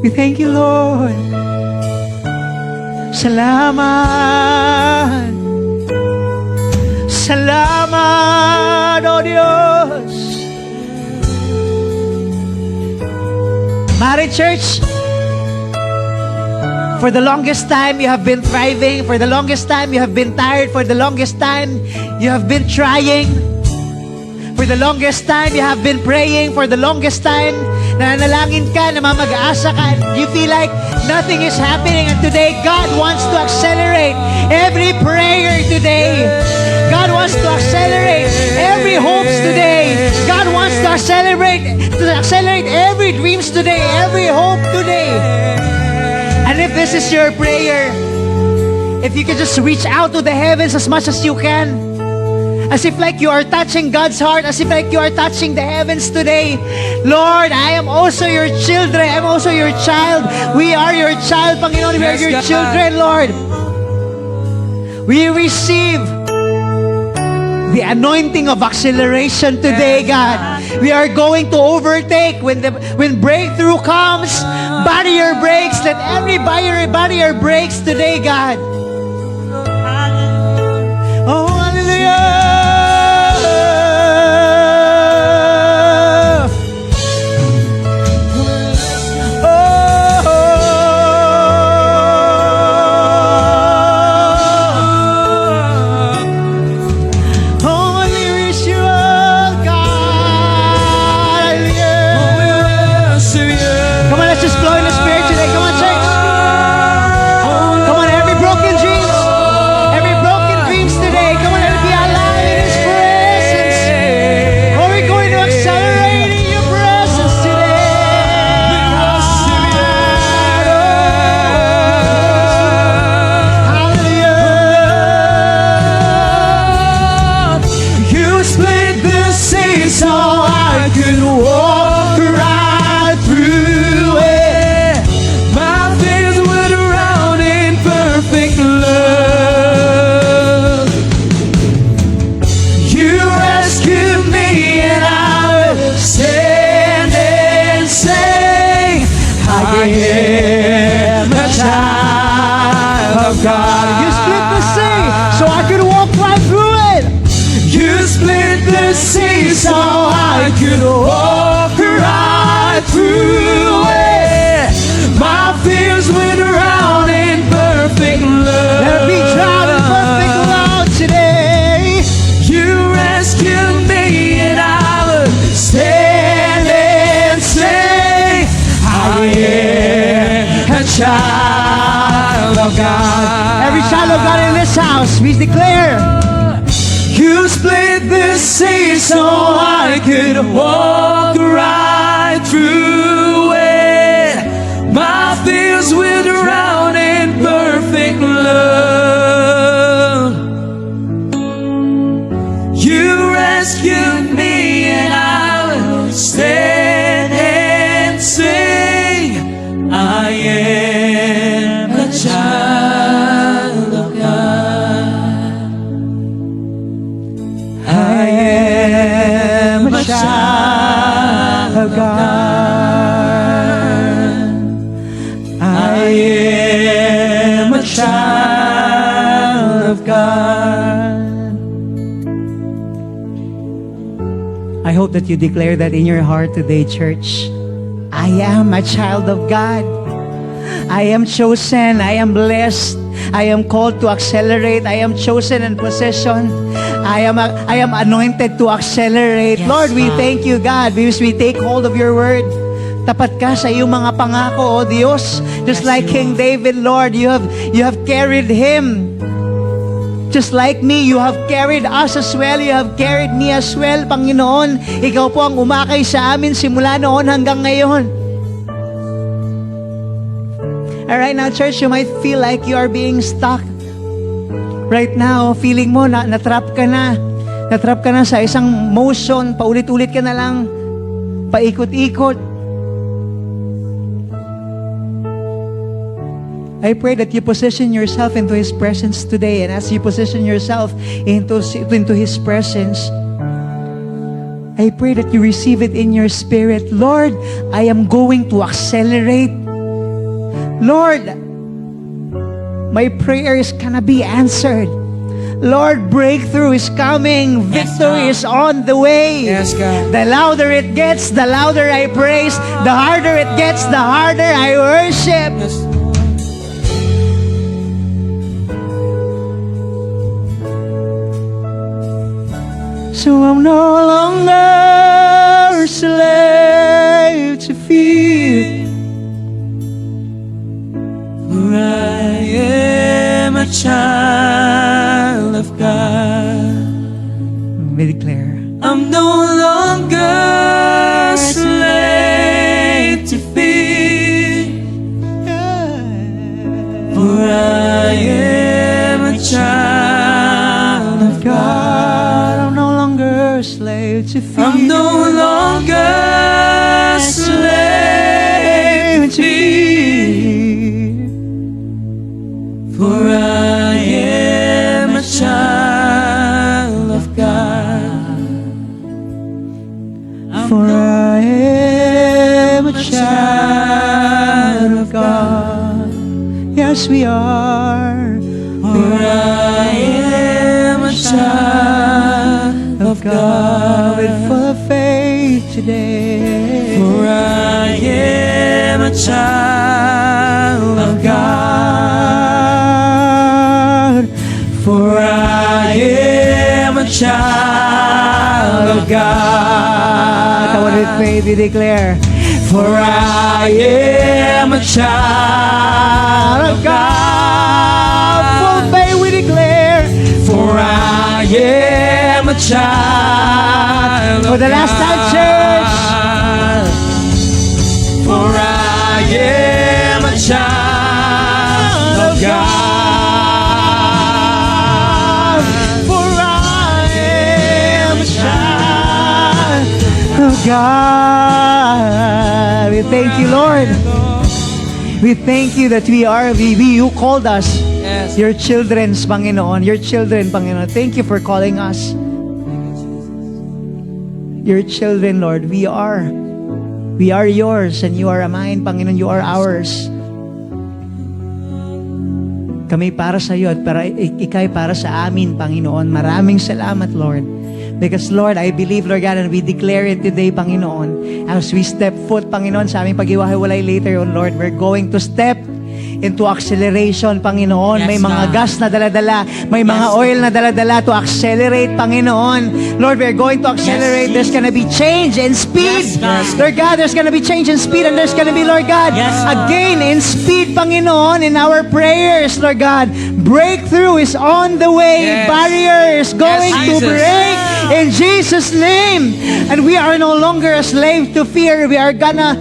We thank you, Lord. Salamat. Salamat, O Diyos. Mari Church, for the longest time you have been thriving, for the longest time you have been tired, for the longest time you have been trying, for the longest time you have been praying, for the longest time nananalangin ka, namamag-aasa ka, you feel like nothing is happening, and today God wants to accelerate every prayer today. God wants to accelerate every hopes today. God wants to accelerate every dreams today, every hope today. And if this is your prayer, if you can just reach out to the heavens as much as you can, As if like you are touching God's heart, as if like you are touching the heavens today. Lord, I am also your children. I am also your child. We are your child, Panginoon. We are Yes, your God. children, Lord. We receive the anointing of acceleration today, God. We are going to overtake when breakthrough comes. Barrier breaks. Let every barrier breaks today, God. Oh, hallelujah. So I could walk right through it. My fears went around in perfect love. Let me drown in perfect love today. You rescued me and I would stand and say, I am a child of God. Every child of God in this house, we declare, you split the sea so I could walk right through it. My fears went around in perfect love. You rescued me and I will stand and sing, I am a child of God. I am a child of God. I am a child of God. I hope that you declare that in your heart today, church. I am a child of God. I am chosen. I am blessed. I am called to accelerate. I am chosen and possession. I am anointed to accelerate. Yes, Lord, we Ma'am. thank you, God, because we take hold of your word. Tapat ka sa iyong mga pangako, O Diyos. Just Yes, like you King are. David, Lord, you have carried him. Just like me, you have carried us as well. You have carried me as well, Panginoon. Ikaw po ang umakay sa amin simula noon hanggang ngayon. Alright, now church, you might feel like you are being stuck. Right now, feeling mo na natrap ka na. Natrap ka na sa isang motion. Paulit-ulit ka na lang. Paikot-ikot. I pray that you position yourself into His presence today. And as you position yourself into His presence, I pray that you receive it in your spirit. Lord, I am going to accelerate. Lord, my prayer is gonna be answered. Lord, breakthrough is coming. Victory is on the way. Yes, God. The louder it gets, the louder I praise. The harder it gets, the harder I worship. Yes. So I'm no longer a slave to fear. For I am a child of God. We declare. I'm no longer a slave to fear. For I am a child of God. to fear. I'm no longer slave to fear, for I am a child of God. For I am a child of God. Yes, we are. For I am a child of God. With full of faith today. For I am a child of God. For I am a child of God. Come on, with faith we declare. For I am a child of God. Full faith we declare. For I am a child of For the last time, church. For I am a child of God. For I am a child of God. We thank you, Lord. We thank you that we are, you called us. Yes. Your children's, Panginoon. Your children, Panginoon. Thank you for calling us. Your children, Lord. We are yours and you are mine, Panginoon. You are ours. Kami para sa iyo at ikay para sa amin, Panginoon. Maraming salamat, Lord. Because, Lord, I believe, Lord God, and we declare it today, Panginoon. As we step foot, Panginoon, sa aming paghiwa-hiwalay later on, Lord, we're going to step into acceleration, Panginoon. Yes, May mga God. gas na dala-dala. May mga oil na dala-dala to accelerate, Panginoon. Lord, we're going to accelerate. Yes, There's gonna be change and speed. Yes, God. Lord God, there's gonna be change and speed, and there's gonna be, Lord God, Yes, a gain in speed, Panginoon, in our prayers, Lord God. Breakthrough is on the way. Yes. Barrier is going to Jesus. break in Jesus' name. And we are no longer a slave to fear. We're gonna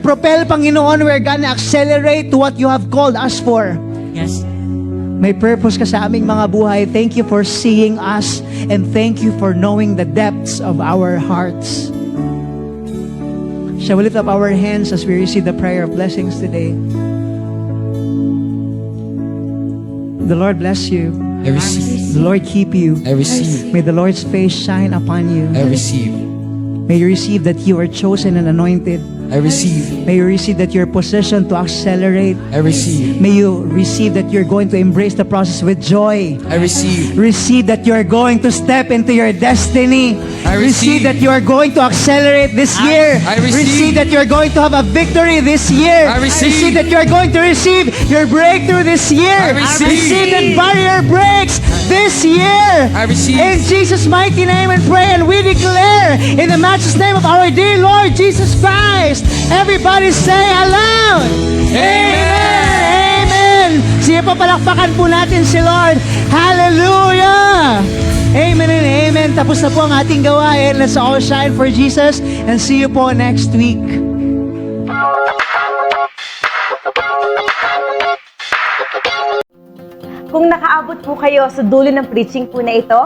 propel, Panginoon. We're gonna accelerate to what you have called us for. Yes. May purpose ka sa aming mga buhay. Thank you for seeing us, and thank you for knowing the depths of our hearts. Shall we lift up our hands as we receive the prayer of blessings today? The Lord bless you. I receive. The Lord keep you. I receive. May the Lord's face shine upon you. I receive. May you receive that you are chosen and anointed. I receive. May you receive that you're positioned to accelerate. I receive. May you receive that you're going to embrace the process with joy. I receive. Receive that you are going to step into your destiny. I Receive receive. that you are going to accelerate this year. I receive. that you are going to have a victory this year. I receive. that you are going to receive your breakthrough this year. I receive. that barrier breaks this year. I receive. In Jesus' mighty name and pray, and we declare in the matchless name of our dear Lord Jesus Christ. Everybody say aloud. Amen. Amen. Sige po, palakpakan po natin si Lord. Hallelujah. Amen and amen. Tapos na po ang ating gawain. Let's all shine for Jesus, and see you po next week. Kung nakaabot po kayo sa dulo ng preaching po na ito,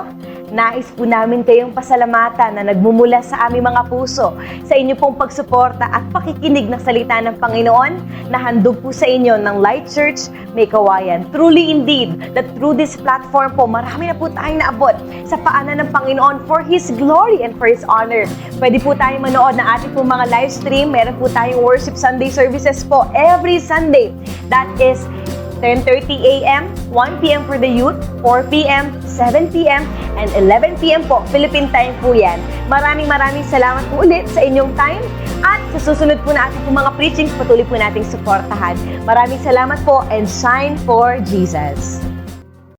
nais po namin kayong pasalamatan na nagmumula sa aming mga puso sa inyo pong pagsuporta at pakikinig ng salita ng Panginoon na handog po sa inyo ng Light Church May Kawayan. Truly indeed, that through this platform po, marami na po tayong naabot sa paanan ng Panginoon for His glory and for His honor. Pwede po tayong manood na ating po mga live stream. Meron po tayong worship Sunday services po every Sunday. That is 10:30 a.m., 1 p.m. for the youth, 4 p.m., 7 p.m., and 11 p.m. po. Philippine time po yan. Maraming salamat po ulit sa inyong time. At sa susunod po na ating po mga preachings, patuloy po nating suportahan. Maraming salamat po, and shine for Jesus.